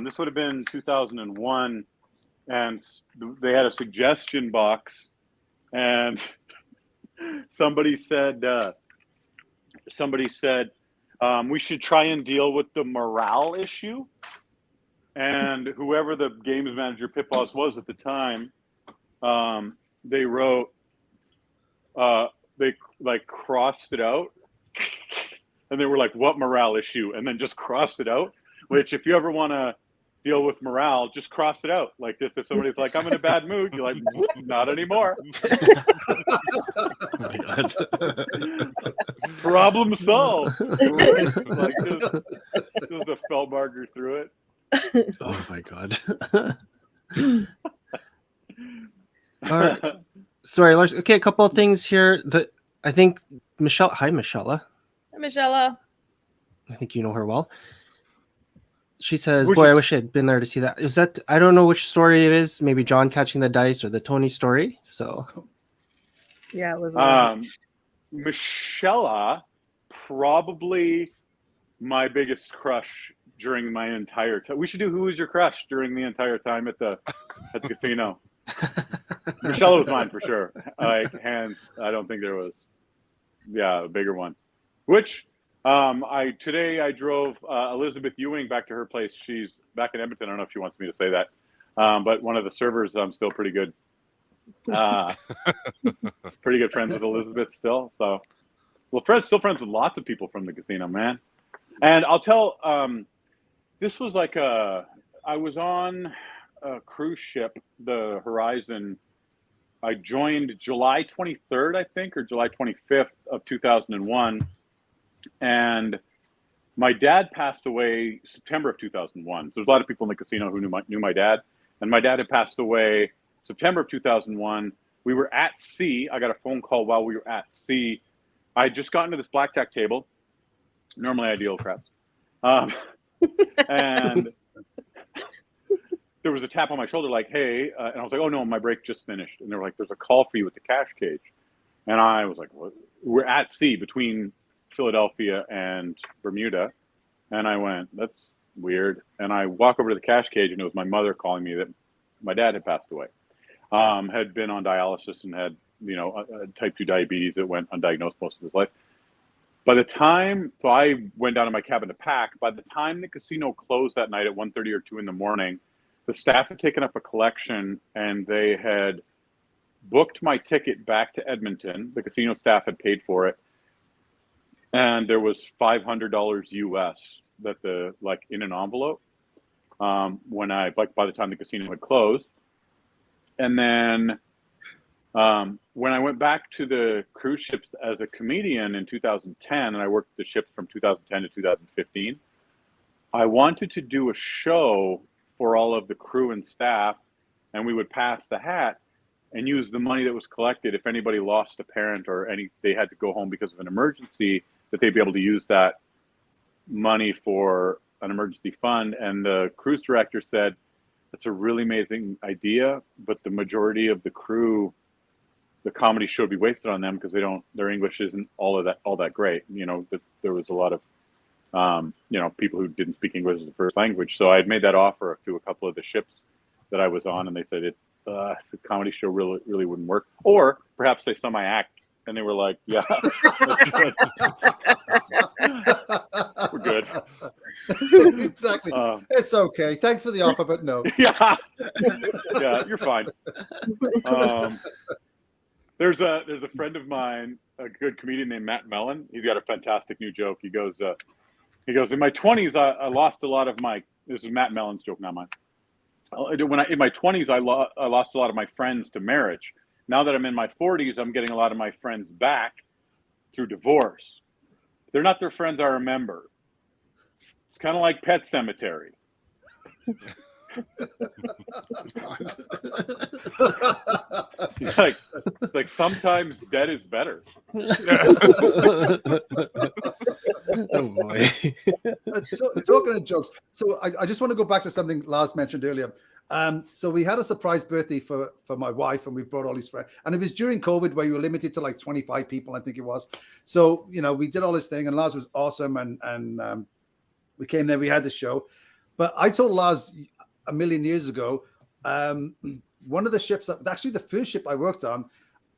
This would have been 2001, and they had a suggestion box, and somebody said we should try and deal with the morale issue. And whoever the games manager Pit Boss was at the time, they wrote, they like crossed it out, and they were like, "What morale issue?" And then just crossed it out. Which, if you ever want to deal with morale, just cross it out. Like this, if somebody's like, "I'm in a bad mood," you're like, "Not anymore." Oh my God. Problem solved. Like just a felt marker through it. Oh my God. All right. Sorry, Lars. Okay, a couple of things here. I think Michelle. Hi, Michelle. Hi, Michelle. I think you know her well. She says, "Boy, I wish I had been there to see that." Is that? I don't know which story it is. Maybe John catching the dice or the Tony story. So, Yeah, it was. Michelle, probably my biggest crush during my entire time. We should do who was your crush during the entire time at the casino. Michelle was mine for sure. Like hands, I don't think there was a bigger one. Which today I drove Elizabeth Ewing back to her place. She's back in Edmonton. I don't know if she wants me to say that. But one of the servers, I'm still pretty good. Pretty good friends with Elizabeth still. So still friends with lots of people from the casino, man. And I'll tell this was like I was on a cruise ship, the Horizon. I joined July 23rd, I think, or July 25th of 2001. And my dad passed away September of 2001. So there's a lot of people in the casino who knew my dad. And my dad had passed away September of 2001. We were at sea. I got a phone call while we were at sea. I had just gotten to this blackjack table. Normally I deal craps. And there was a tap on my shoulder like, "Hey," and I was like, "Oh no, my break just finished." And they were like, "There's a call for you at the cash cage." And I was like, "What?" We're at sea between Philadelphia and Bermuda. And I went, "That's weird." And I walk over to the cash cage, and it was my mother calling me that my dad had passed away. Had been on dialysis and had, type 2 diabetes that went undiagnosed most of his life. By the time, so I went down to my cabin to pack. By the time the casino closed that night at 1:30 or 2 in the morning, the staff had taken up a collection and they had booked my ticket back to Edmonton. The casino staff had paid for it. And there was $500 US that in an envelope when by the time the casino had closed. And then when I went back to the cruise ships as a comedian in 2010, and I worked the ships from 2010 to 2015, I wanted to do a show for all of the crew and staff, and we would pass the hat and use the money that was collected. If anybody lost a parent or they had to go home because of an emergency, that they'd be able to use that money for an emergency fund. And the cruise director said, "That's a really amazing idea, but the majority of the crew, the comedy show would be wasted on them because their English isn't all that great." There was a lot of people who didn't speak English as a first language. So I had made that offer to a couple of the ships that I was on, and they said the comedy show really wouldn't work. Or perhaps they saw my act And they were like, yeah, that's good. We're good. Exactly. It's okay. Thanks for the offer, but no. Yeah, you're fine. There's a friend of mine, a good comedian named Matt Mellon. He's got a fantastic new joke. He goes, in my 20s, I lost a lot of my. This is Matt Mellon's joke, not mine. In my 20s, I lost a lot of my friends to marriage. Now that I'm in my 40s, I'm getting a lot of my friends back through divorce. They're not their friends I remember. It's kind of like Pet Cemetery. like sometimes dead is better. Oh boy. Talking of jokes, so I just want to go back to something Lars mentioned earlier. So we had a surprise birthday for my wife, and we brought all these friends. And it was during COVID, where you were limited to like 25 people, I think it was. So we did all this thing, and Lars was awesome, and we came there. We had the show, but I told Lars a million years ago, one of the ships, actually the first ship I worked on,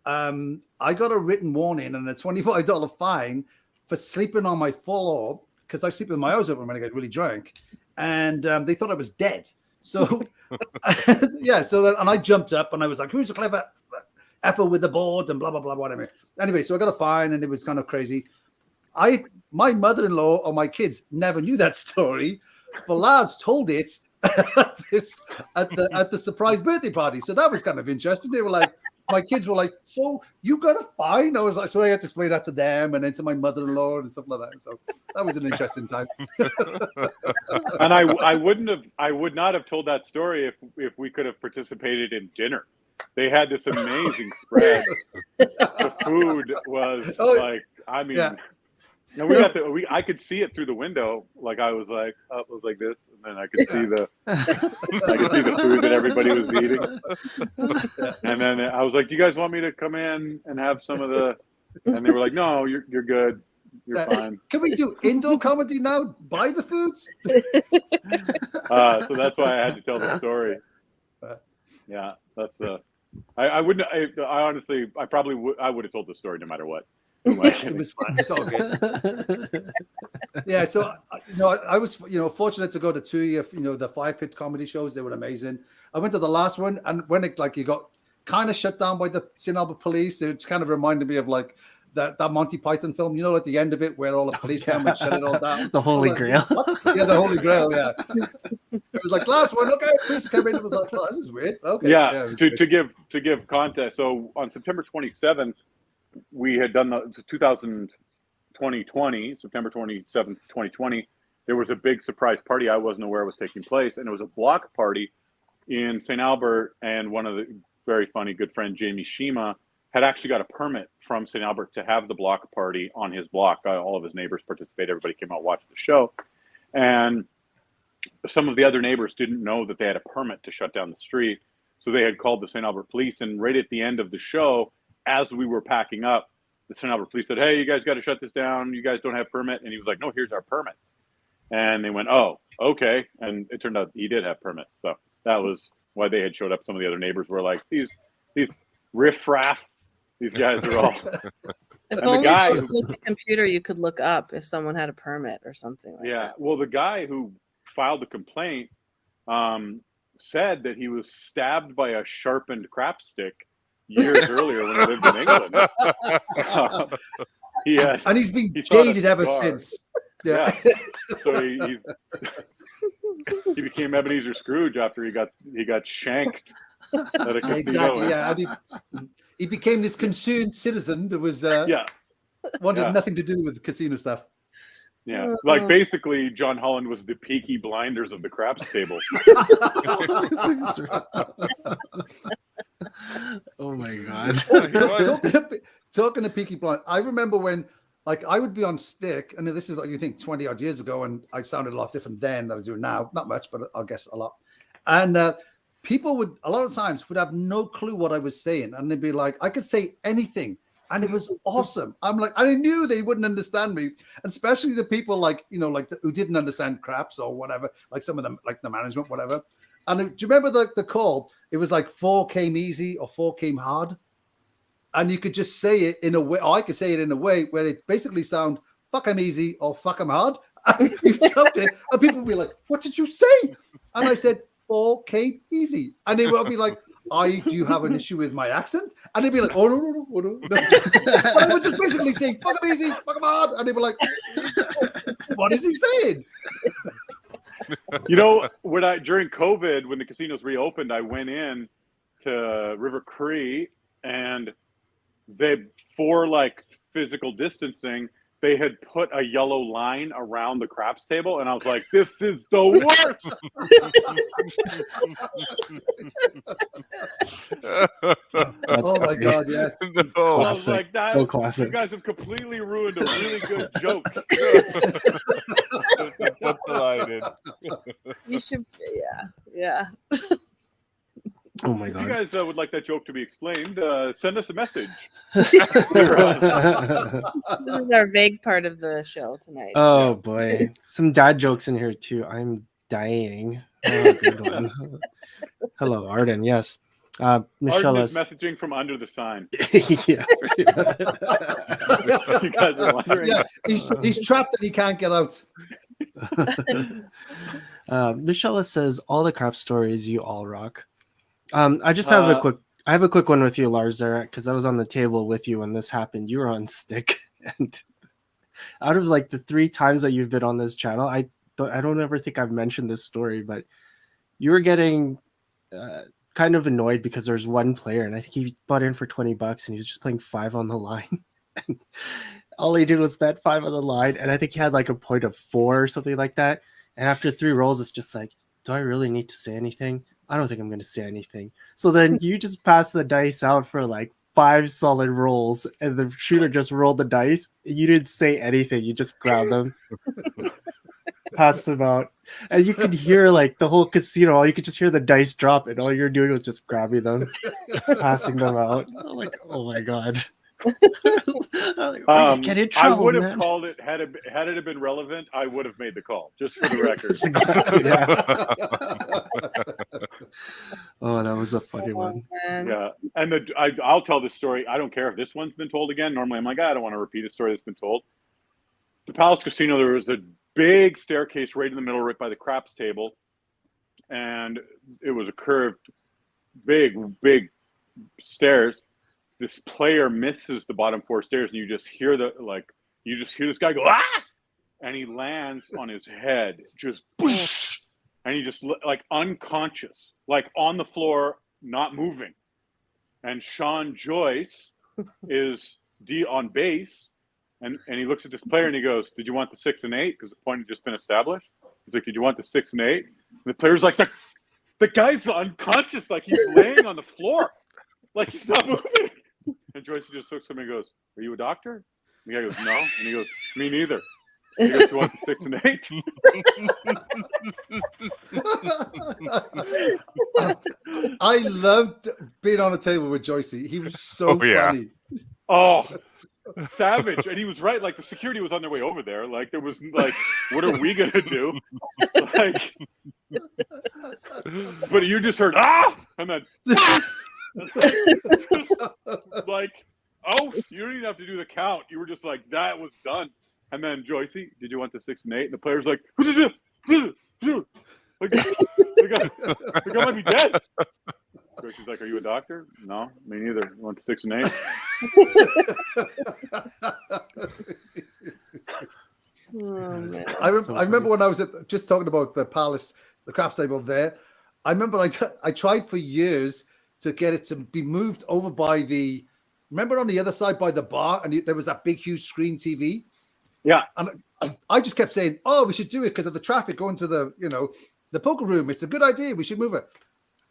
I got a written warning and a $25 fine for sleeping on my floor, because I sleep with my eyes open when I get really drunk, and they thought I was dead. So yeah, and I jumped up and I was like, who's a clever effer with the board and blah blah blah, whatever. Anyway, so I got a fine, and it was kind of crazy. My mother-in-law or my kids never knew that story, but Lars told it at the surprise birthday party. So that was kind of interesting. They were like, my kids were like, so you got a fine? I was like, so I had to explain that to them and then to my mother-in-law and stuff like that. So that was an interesting time. And I would not have told that story if we could have participated in dinner. They had this amazing spread. The food was I could see it through the window. Like I was like, it was like this, and then I could see the food that everybody was eating. And then I was like, "Do you guys want me to come in and have some of the?" And they were like, "No, you're good. You're fine." Can we do indoor comedy now? Buy the foods. So that's why I had to tell the story. Yeah, that's I wouldn't. I honestly, I probably would. I would have told the story no matter what. It was fun. It's all good. Yeah, so I was fortunate to go to two of the Fire Pit comedy shows. They were amazing. I went to the last one, and when it you got kind of shut down by the St. Albert police, it kind of reminded me of like that Monty Python film, at the end of it where all the police come and shut it all down. The Holy Grail. Yeah, the Holy Grail. Yeah, it was like last one. Okay, police come in. It was like, oh, this is weird. Okay. Yeah. To give context, so on September 27th. We had done the 2020, September 27th, 2020. There was a big surprise party. I wasn't aware it was taking place. And it was a block party in St. Albert. And one of the very funny good friend, Jamie Shima, had actually got a permit from St. Albert to have the block party on his block. All of his neighbors participated. Everybody came out and watched the show. And some of the other neighbors didn't know that they had a permit to shut down the street. So they had called the St. Albert police. And right at the end of the show, as we were packing up, the St. Albert police said, "Hey, you guys got to shut this down. You guys don't have permit." And he was like, "No, here's our permits." And they went, "Oh, okay." And it turned out he did have permits. So that was why they had showed up. Some of the other neighbors were like, these riffraff, these guys are all. If and only the guy with the computer you could look up if someone had a permit or something like that. Yeah. Well, the guy who filed the complaint said that he was stabbed by a sharpened crap stick years earlier when he lived in England. And he's been jaded ever since. Yeah. So he became Ebenezer Scrooge after he got shanked at a casino. Exactly. Yeah. And he became this concerned citizen that was wanted nothing to do with casino stuff. Yeah, like basically John Holland was the Peaky Blinders of the craps table. Oh my God. Talking to Peaky Blinders, I remember when I would be on stick, and this is you think 20 odd years ago, and I sounded a lot different then than I do now. Not much, but I guess a lot. And people would a lot of times would have no clue what I was saying, and they'd be like, I could say anything. And it was awesome. I'm like, I knew they wouldn't understand me, and especially the people who didn't understand craps or whatever, like some of them, like the management, whatever. And do you remember the call? It was like 4 came easy or 4 came hard. and you could just say it in a way, or I could say it in a way where it basically sound fuck 'em easy or fuck 'em hard. And you jumped it, and people would be like, "What did you say?" And I said, "Okay, easy." And they would be like, do you have an issue with my accent? And they'd be like, "Oh no. But I would just basically say, fuck 'em easy, fuck 'em hard," and they'd be like, "What is he saying?" You know, during COVID, when the casinos reopened, I went in to River Cree, and for like physical distancing, they had put a yellow line around the craps table, and I was like, "This is the worst." Oh my God, yes. I was like, So classic. You guys have completely ruined a really good joke. Put the line in. You should, yeah. Oh my If you God. guys would like that joke to be explained, send us a message. This is our vague part of the show tonight. Oh boy, some dad jokes in here too. I'm dying. Oh, good one. Hello, Arden. Yes, Michelle Arden is is messaging from under the sign. yeah. You guys are wondering. Yeah, he's trapped and he can't get out. Michelle says all the crap stories you all rock. I just have a quick one with you, Lars, there, because I was on the table with you when this happened. You were on stick, and out of like the 3 times that you've been on this channel, I don't ever think I've mentioned this story, but you were getting kind of annoyed because there's one player, and I think he bought in for $20, and he was just playing 5 on the line. And all he did was bet 5 on the line, and I think he had like a point of 4 or something like that. And after 3 rolls, it's just like, do I really need to say anything? I don't think I'm going to say anything. So then you just pass the dice out for like 5 solid rolls, and the shooter just rolled the dice. You didn't say anything. You just grabbed them, passed them out, and you could hear like the whole casino. You could just hear the dice drop, and all you're doing was just grabbing them, passing them out. I'm like, oh my God. Like, get in trouble, I would have man. called it had it have been relevant. I would have made the call, just for the record. Exactly, yeah. Oh, that was a funny one. Man. Yeah, and I'll tell this story. I don't care if this one's been told again. Normally, I'm like, I don't want to repeat a story that's been told. The Palace Casino, there was a big staircase right in the middle, right by the craps table, and it was a curved, big stairs. This player misses the bottom 4 stairs, and you just hear this guy go, "Ah!" and he lands on his head, just whoosh, and he just like unconscious, like on the floor, not moving. And Sean Joyce is on base, and he looks at this player and he goes, "Did you want the 6 and 8? Because the point had just been established." He's like, "Did you want the 6 and 8?" And the player's like, the guy's unconscious, like he's laying on the floor, like he's not moving. And Joyce just looks at him and goes, "Are you a doctor?" And the guy goes, "No." And he goes, "Me neither." He goes, "You want the 6 and 8? I loved being on a table with Joycey. He was so funny. Oh, savage. And he was right. Like the security was on their way over there. Like there was like, what are we gonna do? Like, but you just heard and then like, oh, you don't even have to do the count. You were just like, that was done. And then Joycey, "Did you want the 6 and 8? And the player's like, the guy might be dead. Joycey's like, "Are you a doctor?" "No, me neither." "You want the 6 and 8? Oh, man. I remember when I was just talking about the Palace, the craps table there. I remember I tried for years to get it to be moved over by remember on the other side by the bar, and there was that big, huge screen TV. Yeah. And I just kept saying, "Oh, we should do it because of the traffic going to the poker room. It's a good idea. We should move it."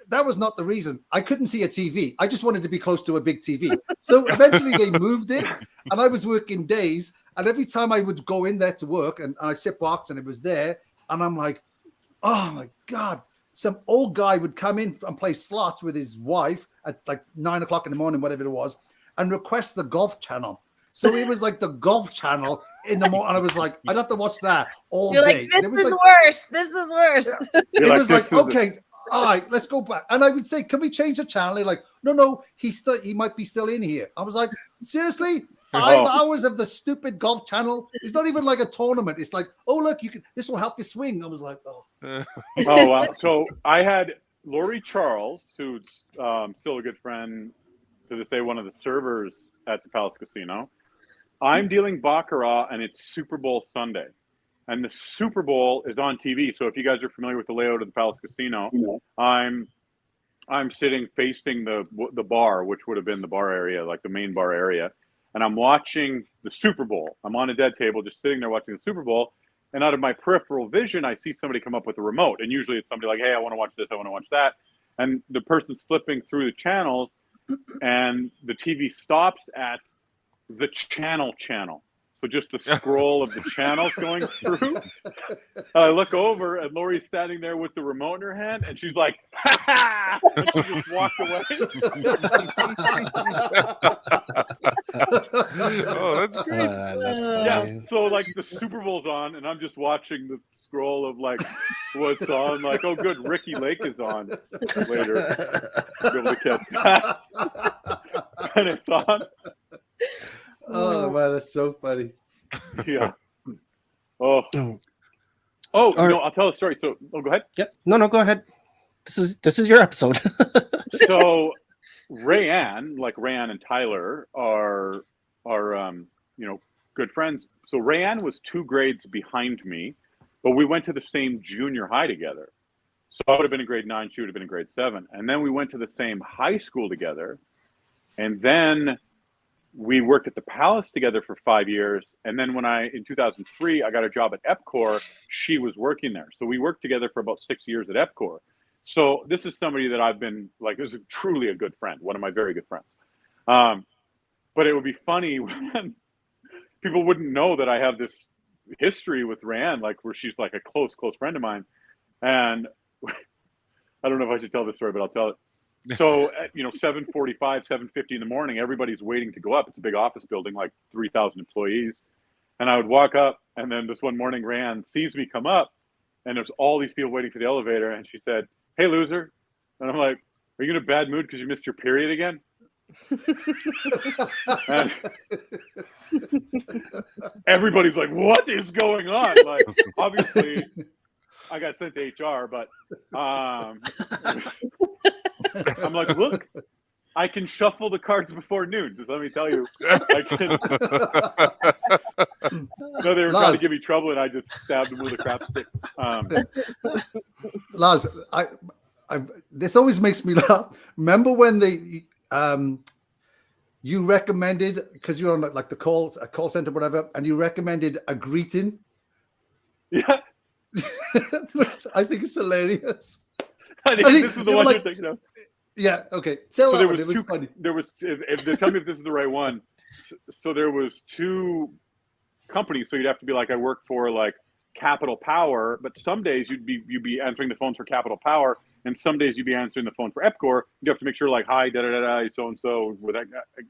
That was not the reason. I couldn't see a TV. I just wanted to be close to a big TV. So eventually they moved it, and I was working days. And every time I would go in there to work, and I sit box, and it was there, and I'm like, oh my God. Some old guy would come in and play slots with his wife at like 9 o'clock in the morning, whatever it was, and request the golf channel. So it was like the golf channel in the morning. And I was like, I'd have to watch that all You're day. like, this is worse. This is worse. It was like, okay, all right, let's go back. And I would say, can we change the channel? They're like, no, he might be still in here. I was like, seriously? 5 hours of the stupid golf channel. It's not even like a tournament. It's like, oh look, this will help you swing. I was like, oh. Oh wow. So I had Lori Charles, who's still a good friend to this day, one of the servers at the Palace Casino. I'm dealing baccarat, and it's Super Bowl Sunday, and the Super Bowl is on TV. So if you guys are familiar with the layout of the Palace Casino, I'm sitting facing the bar, which would have been the bar area, like the main bar area. And I'm watching the Super Bowl. I'm on a dead table, just sitting there watching the Super Bowl. And out of my peripheral vision, I see somebody come up with a remote. And usually it's somebody like, hey, I want to watch this, I want to watch that. And the person's flipping through the channels, and the TV stops at the channel. So just the scroll of the channels going through. I look over, and Lori's standing there with the remote in her hand, and she's like, ha ha! And she just walked away. Oh, that's great. That's Yeah, funny. so like the Super Bowl's on, and I'm just watching the scroll of like what's on. Like, oh, good, Ricky Lake is on later. Be able to catch that. And it's on. Oh man, that's so funny. Yeah. Oh. Oh no, I'll tell a story. So, go ahead. Yep. No, go ahead. This is your episode. So, Rayanne and Tyler are good friends. So Rayanne was 2 grades behind me, but we went to the same junior high together. So I would have been in grade 9, she would have been in grade 7, and then we went to the same high school together, and then we worked at the Palace together for 5 years. And then in 2003, I got a job at Epcor. She was working there. So we worked together for about 6 years at Epcor. So this is somebody that I've been like, this is truly a good friend, one of my very good friends. But it would be funny when people wouldn't know that I have this history with Rayanne, like where she's like a close friend of mine. And I don't know if I should tell this story, but I'll tell it. So, 7:45, 7:50 in the morning, everybody's waiting to go up. It's a big office building, like 3,000 employees. And I would walk up, and then this one morning, Rayanne sees me come up, and there's all these people waiting for the elevator. And she said, hey, loser. And I'm like, are you in a bad mood because you missed your period again? And everybody's like, what is going on? Like, obviously, I got sent to HR, but I'm like, look, I can shuffle the cards before noon. Just let me tell you, I can. No, they were trying to give me trouble, and I just stabbed them with a crap stick. Lars, this always makes me laugh. Remember when you recommended, because you're on like a call center, whatever, and you recommended a greeting? Yeah. Which I think it's hilarious. I think this is the one you're thinking of. Yeah. Okay. So there was two. Funny. There was. Tell me if this is the right one. So there was 2 companies. So you'd have to be like, I work for like Capital Power, but some days you'd be answering the phones for Capital Power, and some days you'd be answering the phone for Epcor. You have to make sure like, hi, so and so with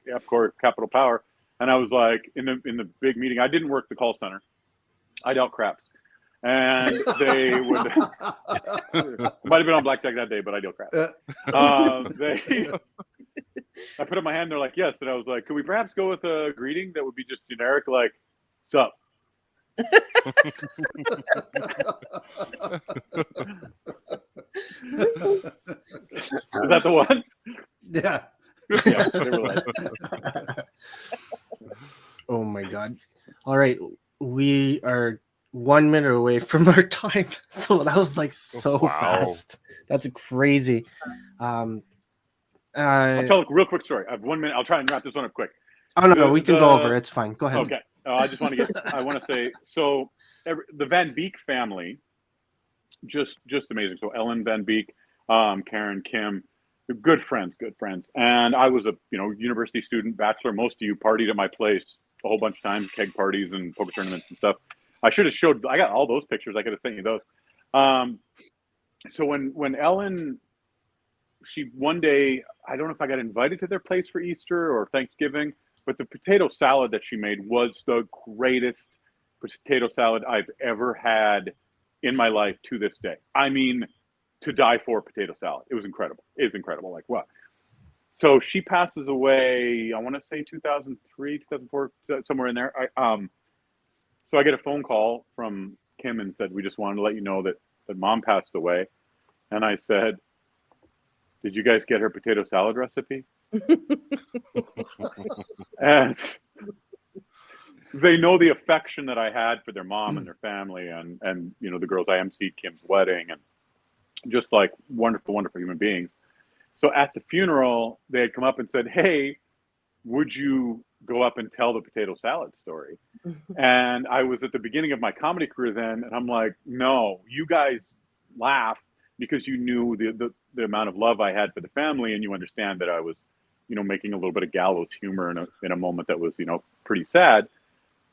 Epcor Capital Power. And I was like, in the big meeting, I didn't work the call center. I dealt craps. And they would, might have been on blackjack that day, but I deal crap. I put up my hand, they're like, yes. And I was like, could we perhaps go with a greeting that would be just generic, like, sup? Is that the one? Yeah. Yeah, they were like. Oh my God. All right. We are 1 minute away from our time. So that was like so fast. That's crazy. I'll tell a real quick story. I have 1 minute. I'll try and wrap this one up quick. Oh no, we can go over. It's fine. Go ahead. Okay. I want to say, so the Van Beek family, just amazing. So Ellen Van Beek, Karen, Kim, good friends. And I was a university student, bachelor. Most of you partied at my place a whole bunch of times, keg parties and poker tournaments and stuff. I should have showed. I got all those pictures. I could have sent you those. So when Ellen, one day, I don't know if I got invited to their place for Easter or Thanksgiving, but the potato salad that she made was the greatest potato salad I've ever had in my life to this day. I mean, to die for potato salad. It was incredible. It's incredible. Like what? So she passes away, I want to say 2003, 2004, somewhere in there. So I get a phone call from Kim and said, we just wanted to let you know that mom passed away. And I said, did you guys get her potato salad recipe? And they know the affection that I had for their mom and their family, and you know, the girls I emceed Kim's wedding, and just like wonderful, wonderful human beings. So at the funeral, they had come up and said, hey, would you go up and tell the potato salad story? And I was at the beginning of my comedy career then, and I'm like, no, you guys laugh because you knew the amount of love I had for the family, and you understand that I was, you know, making a little bit of gallows humor in a moment that was, you know, pretty sad.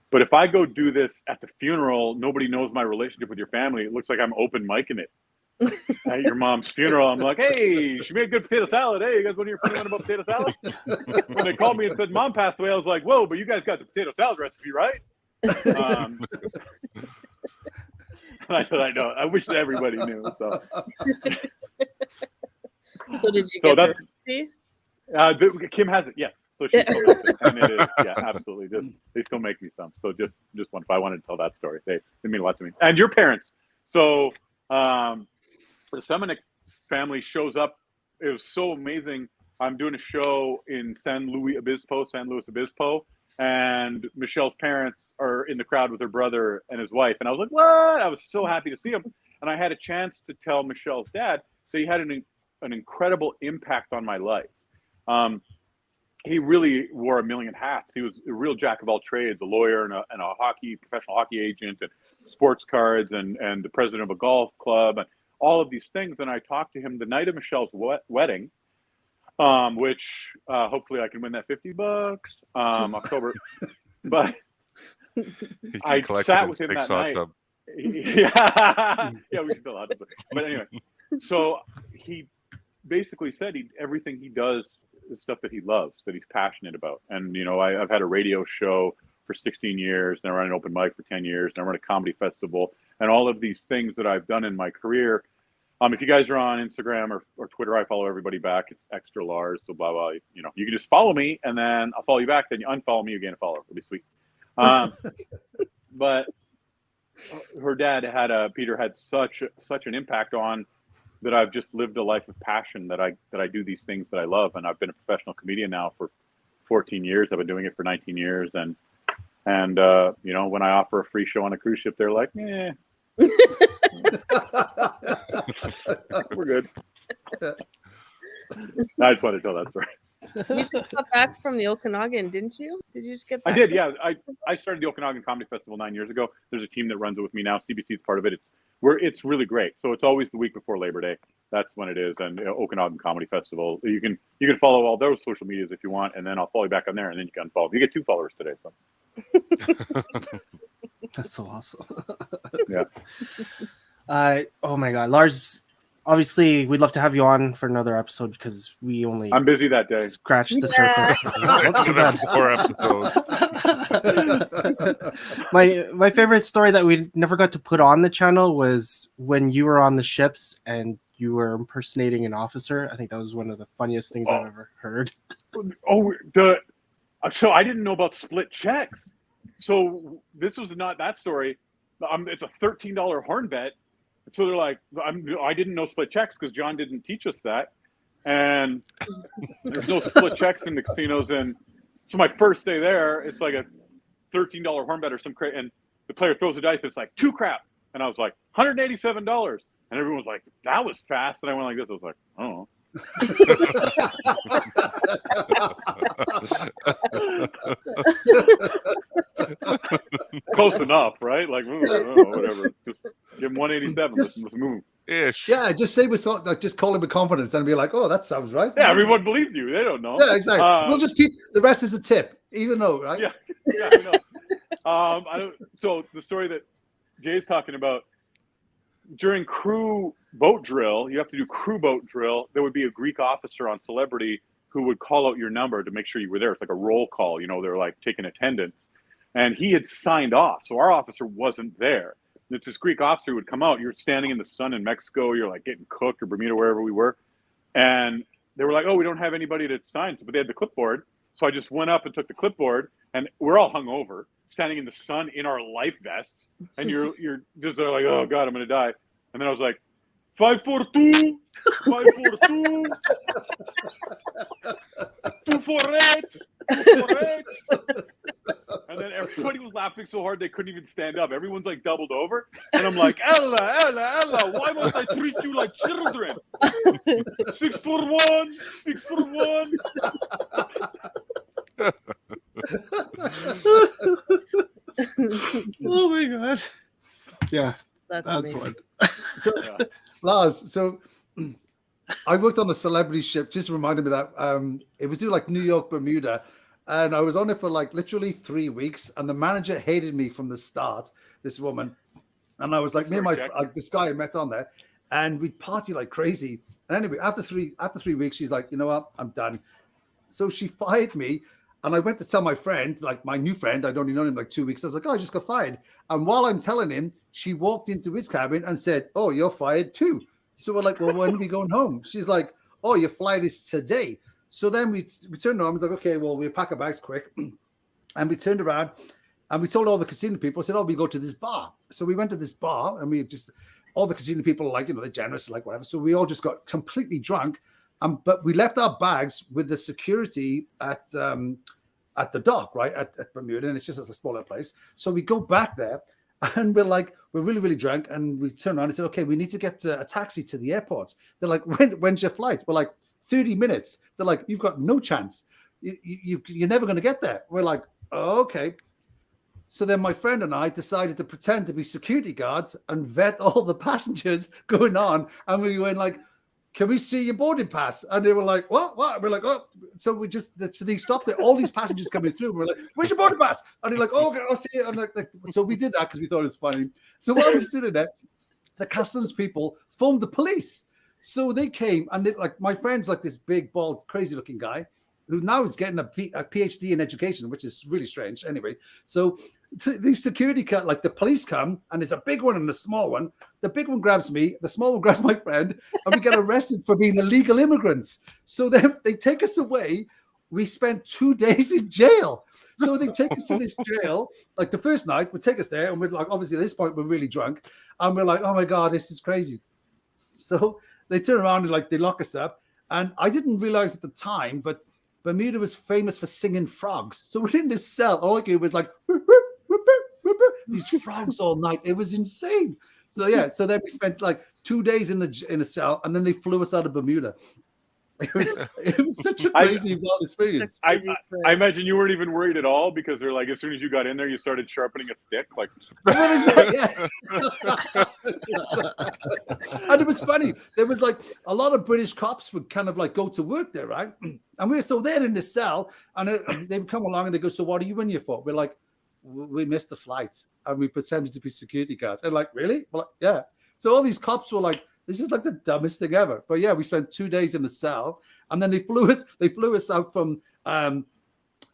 But if I go do this at the funeral, nobody knows my relationship with your family. It looks like I'm open micing it. At your mom's funeral, I'm like, hey, she made good potato salad. Hey, you guys want to hear funny one about potato salad? When they called me and said mom passed away, I was like, whoa, but you guys got the potato salad recipe, right? And I said, I know. I wish that everybody knew. So did you get the recipe? Kim has it, yes. So she still has it, and it is, yeah, absolutely. They still make me some. So just one. If I wanted to tell that story, they mean a lot to me. And your parents. So the Semenuk family shows up. It was so amazing. I'm doing a show in San Luis Obispo, and Michelle's parents are in the crowd with her brother and his wife. And I was like, what? I was so happy to see him. And I had a chance to tell Michelle's dad that he had an incredible impact on my life. He really wore a million hats. He was a real jack of all trades, a lawyer and a professional hockey agent, and sports cards, and the president of a golf club, and all of these things. And I talked to him the night of Michelle's wedding, which hopefully I can win that $50, October. But I sat with him that night. Yeah, we should fill out. But anyway, so he basically said everything he does is stuff that he loves, that he's passionate about. And you know, I've had a radio show for 16 years, and I run an open mic for 10 years, and I run a comedy festival, and all of these things that I've done in my career. If you guys are on Instagram or Twitter, I follow everybody back. It's extra Lars, so blah blah. You know, you can just follow me, and then I'll follow you back. Then you unfollow me, you gain a follower. It'll be sweet. But her dad Peter had such an impact on that. I've just lived a life of passion, that I do these things that I love, and I've been a professional comedian now for 14 years. I've been doing it for 19 years, and you know, when I offer a free show on a cruise ship, they're like, eh. We're good. I just wanted to tell that story. You just got back from the Okanagan, didn't you? Did you just get back? I did, yeah. I started the Okanagan Comedy Festival 9 years ago. There's a team that runs it with me now. CBC is part of it. It's really great. So it's always the week before Labor Day. That's when it is. And Okanagan Comedy Festival. You can follow all those social medias if you want, and then I'll follow you back on there, and then you can unfollow. You get 2 followers today. So That's so awesome. Yeah. Oh my God, Lars. Obviously, we'd love to have you on for another episode, because I'm busy that day. Scratched the surface. Not too bad. 4 episodes. My favorite story that we never got to put on the channel was when you were on the ships and you were impersonating an officer. I think that was one of the funniest things I've ever heard. So I didn't know about split checks. So this was not that story. It's a $13 horn bet. So they're like, I didn't know split checks because John didn't teach us that. And there's no split checks in the casinos. And so my first day there, it's like a $13 horn bet or some crap. And the player throws the dice and it's like 2 crap. And I was like, $187. And everyone was like, that was fast. And I went like this. I was like, oh. Close enough, right? Like, whatever. Just give him 187. Let's move. Ish. Yeah, just say with just call him with confidence and be like, "Oh, that sounds right." Yeah, everyone believed you. They don't know. Yeah, exactly. We'll just keep the rest as a tip, even though, right? Yeah, I know. So the story that Jay's talking about, during crew boat drill, you have to do crew boat drill. There would be a Greek officer on Celebrity who would call out your number to make sure you were there. It's like a roll call. You know, they're like taking attendance. And he had signed off. So our officer wasn't there. it's this Greek officer who would come out. You're standing in the sun in Mexico. You're like getting cooked, or Bermuda, wherever we were. And they were like, oh, we don't have anybody to sign. But they had the clipboard. So I just went up and took the clipboard, and we're all hungover, standing in the sun in our life vests. And you're just like, oh God, I'm going to die. And then I was like, 542, 542, 248, 248. And then everybody was laughing so hard they couldn't even stand up. Everyone's like doubled over. And I'm like, Ella, why must I treat you like children? 6'1", 6'1". Oh my God. Yeah, That's one. So, Lars, so I worked on a celebrity ship. Just reminded me that it was due like New York, Bermuda, and I was on it for like literally 3 weeks. And the manager hated me from the start. This woman, and I was like, me and this guy I met on there, and we'd party like crazy. And anyway, after three weeks, she's like, you know what, I'm done. So she fired me. And I went to tell my friend, like my new friend, I'd only known him like 2 weeks. I was like, oh, I just got fired. And while I'm telling him, she walked into his cabin and said, oh, you're fired too. So we're like, well, when are we going home? She's like, oh, your flight is today. So then we turned around. I was like, okay, well, we'll pack our bags quick. And we turned around and we told all the casino people, I said, oh, we go to this bar. So we went to this bar and all the casino people are like, they're generous, like whatever. So we all just got completely drunk. But we left our bags with the security at the dock, right, at Bermuda, and it's just a smaller place. So we go back there, and we're really, really drunk, and we turn around and said, okay, we need to get a taxi to the airport. They're like, when's your flight? We're like, 30 minutes. They're like, you've got no chance. You're never going to get there. We're like, oh, okay. So then my friend and I decided to pretend to be security guards and vet all the passengers going on, and we went like, can we see your boarding pass? And they were like, what? We're like, oh. So they stopped it. All these passengers coming through. We're like, where's your boarding pass? And they're like, oh, okay, I'll see it. And so we did that because we thought it was funny. So while we stood in there, the customs people phoned the police. So they came, and my friend's like this big, bald, crazy looking guy who now is getting a PhD in education, which is really strange. Anyway, so the security the police come, and there's a big one and a small one. The big one grabs me, the small one grabs my friend, and we get arrested for being illegal immigrants. So then they take us away. We spent 2 days in jail. So they take us to this jail. Like the first night, we take us there, and we're like, obviously at this point we're really drunk, and we're like, oh my God, this is crazy. So they turn around and they lock us up. And I didn't realize at the time, but Bermuda was famous for singing frogs. So we're in this cell. All I could was like, these frogs all night. It was insane. So yeah, so then we spent 2 days in a cell, and then they flew us out of Bermuda. It was such a crazy wild experience. I imagine you weren't even worried at all, because they're like, as soon as you got in there, you started sharpening a stick. Like, yeah. And it was funny. There was a lot of British cops would kind of go to work there, right? And we were so there in the cell, and they would come along and they go, so what are you in here for? We're like, we missed the flight, and we pretended to be security guards. And really? Well, yeah. So all these cops were like, this is the dumbest thing ever. But yeah, we spent 2 days in the cell, and then they flew us out from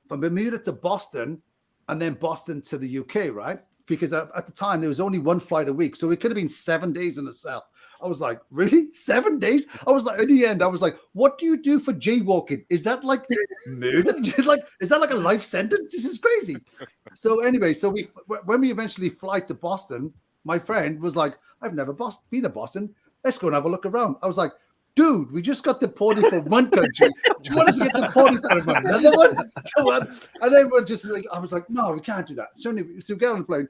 Bermuda to Boston, and then Boston to the UK, right? Because at the time there was only one flight a week, so it could have been 7 days in the cell. I was like, really? 7 days? I was like, in the end, I was like, what do you do for jaywalking? Is that murder? Is that a life sentence? This is crazy. So anyway, when we eventually fly to Boston, my friend was like, I've never been to Boston. Let's go and have a look around. I was like, dude, we just got deported from one country. Do you want us to get deported from another one? And then we're just I was like, no, we can't do that. So we get on the plane.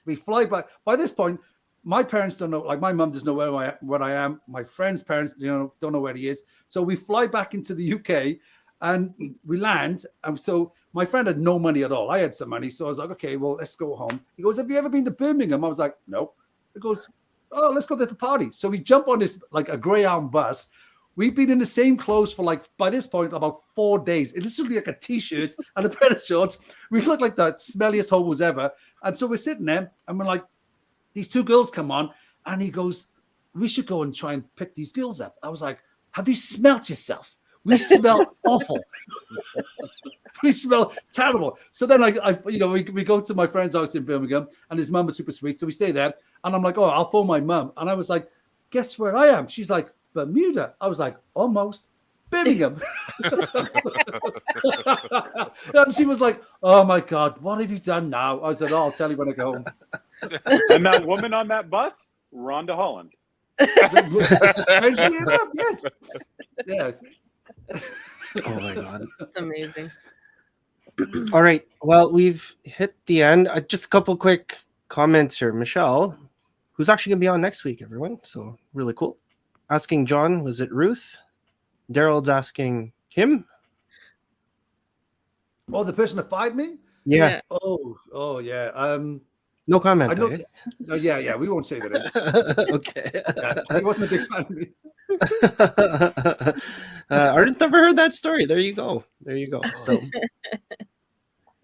We fly back. By this point, my parents don't know, my mom doesn't know where I am. My friend's parents, don't know where he is. So we fly back into the UK, and we land. And so my friend had no money at all. I had some money. So I was like, okay, well, let's go home. He goes, have you ever been to Birmingham? I was like, no. He goes, oh, let's go to the party. So we jump on this, a Greyhound bus. We've been in the same clothes for by this point, about 4 days. It's literally a t-shirt and a pair of shorts. We look like the smelliest hobos ever. And so we're sitting there, and we're like, these two girls come on, and he goes, we should go and try and pick these girls up. I was like, have you smelt yourself? We smell awful. We smell terrible. So then we go to my friend's house in Birmingham, and his mum was super sweet. So we stay there, and I'm like, oh, I'll phone my mum. And I was like, guess where I am? She's like, Bermuda. I was like, almost. Birmingham. And she was like, oh my God, what have you done now? I said, oh, I'll tell you when I go home. And that woman on that bus, Rhonda Holland. Yes. Yes. Oh my God. That's amazing. All right. Well, we've hit the end. Just a couple quick comments here. Michelle, who's actually going to be on next week, everyone. So really cool. Asking John, was it Ruth? Daryl's asking Kim. Oh, the person that fired me? Yeah. Oh, yeah. No comment. I know, yeah. We won't say that. Okay. Yeah, he wasn't a big fan of me. I've never heard that story. There you go. So,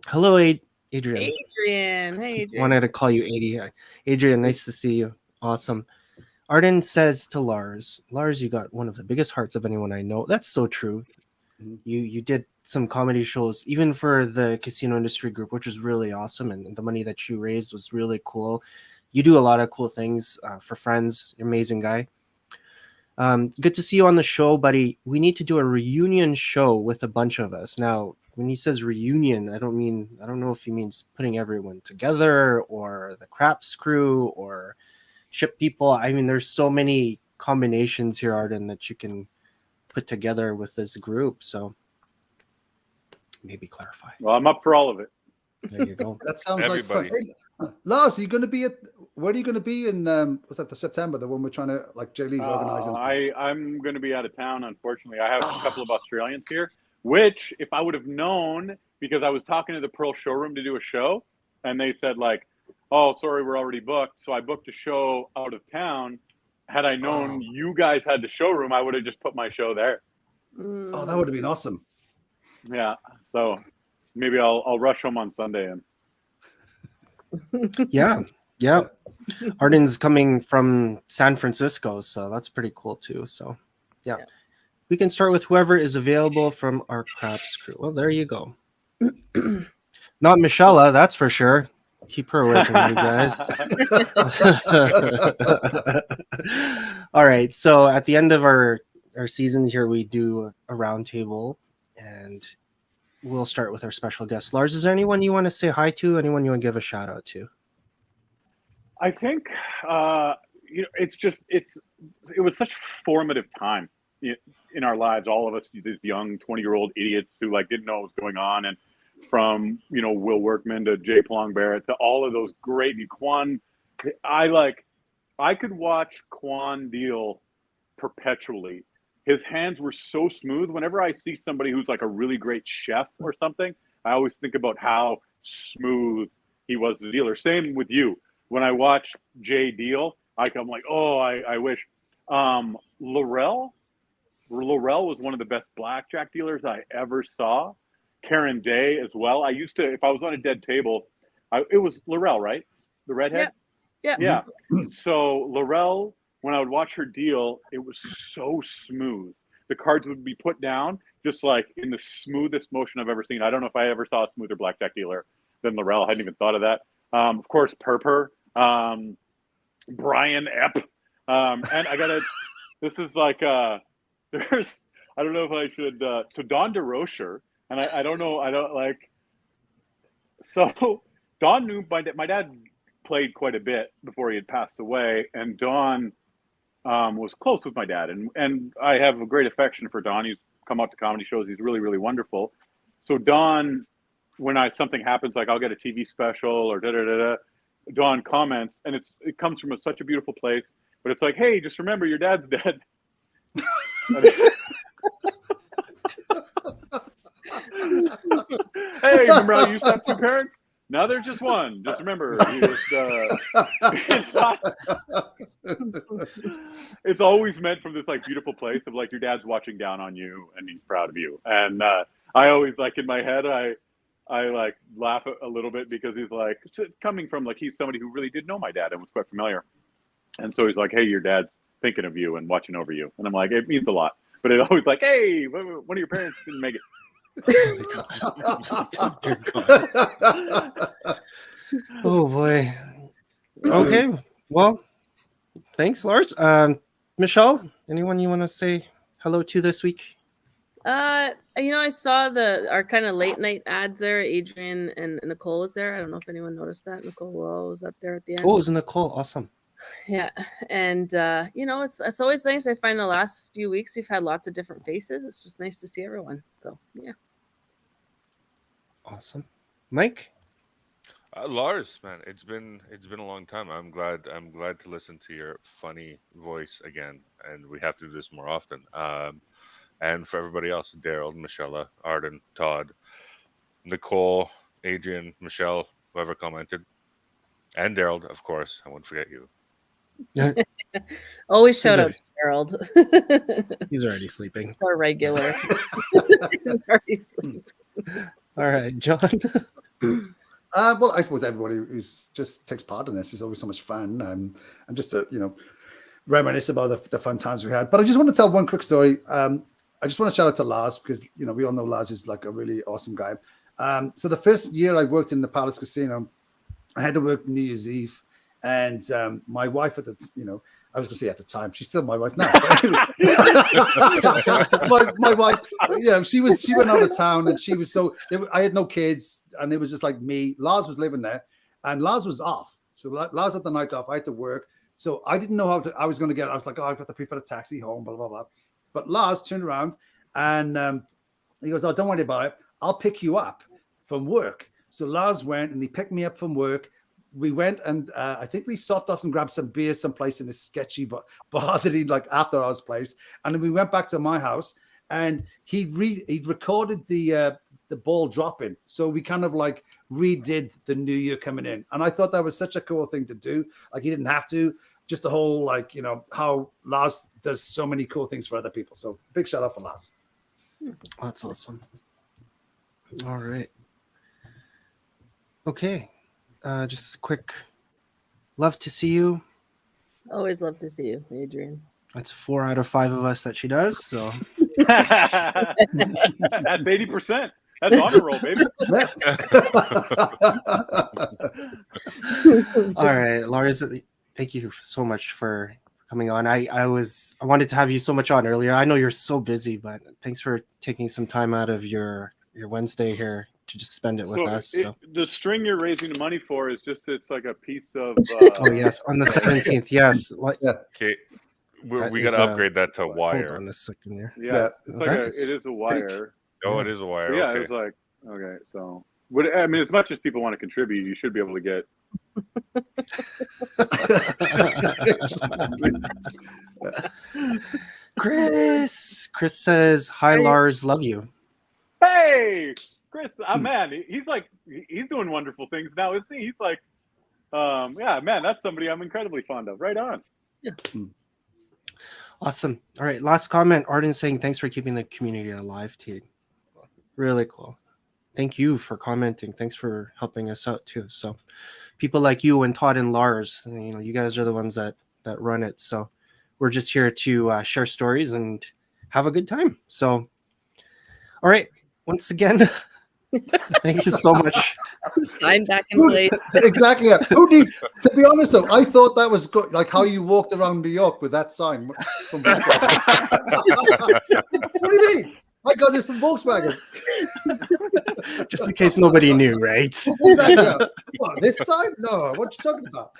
hello, Adrian. Adrian. Hey, Adrian. Wanted to call you Adrian. Adrian, nice to see you. Awesome. Arden says to Lars, you got one of the biggest hearts of anyone I know. That's so true. You did some comedy shows, even for the casino industry group, which was really awesome. And the money that you raised was really cool. You do a lot of cool things for friends. You're an amazing guy. Good to see you on the show, buddy. We need to do a reunion show with a bunch of us. Now, when he says reunion, I don't know if he means putting everyone together or the Craps crew or ship people. I mean, there's so many combinations here, Arden, that you can put together with this group. So maybe clarify. Well, I'm up for all of it. There you go. That sounds Everybody. like fun. Hey, Lars, are you going to be where are you going to be in, was that the September, the one we're trying to, like, Jay Lee's organizing? I'm going to be out of town, unfortunately. I have a couple of Australians here, which if I would have known, because I was talking to the Pearl showroom to do a show, and they said like, oh, sorry, we're already booked. So I booked a show out of town. Had I known you guys had the showroom, I would have just put my show there. Oh, that would have been awesome. Yeah. So maybe I'll rush home on Sunday. And Yeah. Arden's coming from San Francisco, so that's pretty cool too. So yeah. We can start with whoever is available from our Craps crew. Well, there you go. Not Michelle, that's for sure. Keep her away from you guys. All right. So at the end of our season here, we do a round table, and we'll start with our special guest. Lars, is there anyone you want to say hi to? Anyone you want to give a shout out to? I think it was such a formative time in our lives. All of us, these young 20-year-old idiots who like didn't know what was going on, and from Will Workman to Jay Plong Barrett to all of those great Quan. I could watch Quan deal perpetually. His hands were so smooth. Whenever I see somebody who's like a really great chef or something, I always think about how smooth he was the dealer. Same with you. When I watch Jay deal, I'm like, oh, I wish. Laurel was one of the best blackjack dealers I ever saw. Karen Day as well. I used to, if I was on a dead table, it was Laurel, right? The redhead? Yeah. So Laurel, when I would watch her deal, it was so smooth. The cards would be put down just like in the smoothest motion I've ever seen. I don't know if I ever saw a smoother blackjack dealer than Laurel. I hadn't even thought of that. Of course, Purper, Brian Epp. And this is like, I don't know if I should, so Don DeRocher, and I don't know, so Don knew, my dad played quite a bit before he had passed away, and Don was close with my dad, and I have a great affection for Don. He's come out to comedy shows. He's really, really wonderful. So Don, when something happens, like I'll get a TV special or da-da-da-da, Don comments, and it comes from such a beautiful place, but it's like, hey, just remember your dad's dead. Hey, remember how you used to have two parents? Now there's just one. Just remember, it's always meant from this like beautiful place of like your dad's watching down on you and he's proud of you. And I always like in my head, I like laugh a little bit because he's like, it's coming from like, he's somebody who really did know my dad and was quite familiar. And so he's like, hey, your dad's thinking of you and watching over you. And I'm like, it means a lot. but it always like, hey, one of your parents didn't make it. Dear God. Oh boy. Okay. Well, thanks, Lars. Michelle, anyone you want to say hello to this week? I saw our kind of late night ads there. Adrian and Nicole was there. I don't know if anyone noticed that. Nicole was up there at the end. Oh, it was Nicole. Awesome. Yeah, and it's always nice. I find the last few weeks we've had lots of different faces. It's just nice to see everyone. So yeah. Awesome. Mike? Lars, man, it's been a long time. I'm glad to listen to your funny voice again, and we have to do this more often. And for everybody else, Daryl, Michelle, Arden, Todd, Nicole, Adrian, Michelle, whoever commented, and Daryl, of course, I won't forget you. Always shout out to Harold. He's already sleeping. Our regular. He's already sleeping. All right, John. Well, I suppose everybody who's just takes part in this is always so much fun, and just to reminisce about the fun times we had. But I just want to tell one quick story. I just want to shout out to Lars because we all know Lars is like a really awesome guy. So the first year I worked in the Palace Casino, I had to work New Year's Eve, and my wife at the I was going to say at the time, she's still my wife now. But anyway, my wife, she went out of town, and she was I had no kids, and it was just like me. Lars was living there, and Lars was off. So Lars had the night off. I had to work, so I didn't know I was going to get. I was like, I've got to pay for the taxi home, blah blah blah. But Lars turned around and he goes, "Oh, don't worry about it. I'll pick you up from work." So Lars went and he picked me up from work. We went and I think we stopped off and grabbed some beer someplace in this sketchy bar that he'd like after hours place. And then we went back to my house and he'd recorded the ball dropping. So we kind of like redid the new year coming in. And I thought that was such a cool thing to do. Like he didn't have to, just the whole, how Lars does so many cool things for other people. So big shout out for Lars. That's awesome. All right. Okay. Just a quick love to see you. Always love to see you, Adrian. That's 4 out of 5 of us that she does. So That's 80%. That's honor roll, baby. All right, Lars, thank you so much for coming on. I wanted to have you so much on earlier. I know you're so busy, but thanks for taking some time out of your Wednesday here to just spend it with us. So. The string you're raising the money for is it's like a piece of. Oh yes, on the 17th. Yes. Okay, we got to upgrade that to wire. Hold on a second here. Yeah, it is a wire. Oh, it is a wire. Yeah, okay. it was like okay. So, as much as people want to contribute, you should be able to get. Chris says, "Hi, Lars, love you." Hey, Chris, man, he's doing wonderful things now, isn't he? He's like, yeah, man, that's somebody I'm incredibly fond of. Right on. Yeah. Awesome. All right, last comment. Arden saying, "Thanks for keeping the community alive, team." Really cool. Thank you for commenting. Thanks for helping us out too. So, people like you and Todd and Lars, you guys are the ones that run it. So, we're just here to share stories and have a good time. So, all right. Once again, thank you so much. Sign back in place. Exactly. Yeah. Who needs? To be honest, though, I thought that was good, like how you walked around New York with that sign. From what do you mean? I got this from Volkswagen. Just in case nobody knew, right? Exactly. What, this sign? No. What you talking about?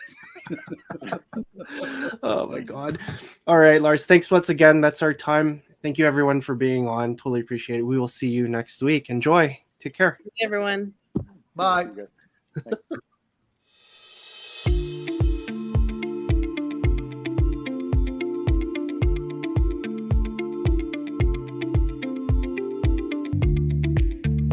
Oh my God. All right, Lars. Thanks once again. That's our time. Thank you everyone for being on. Totally appreciate it. We will see you next week. Enjoy. Take care. Everyone. Bye.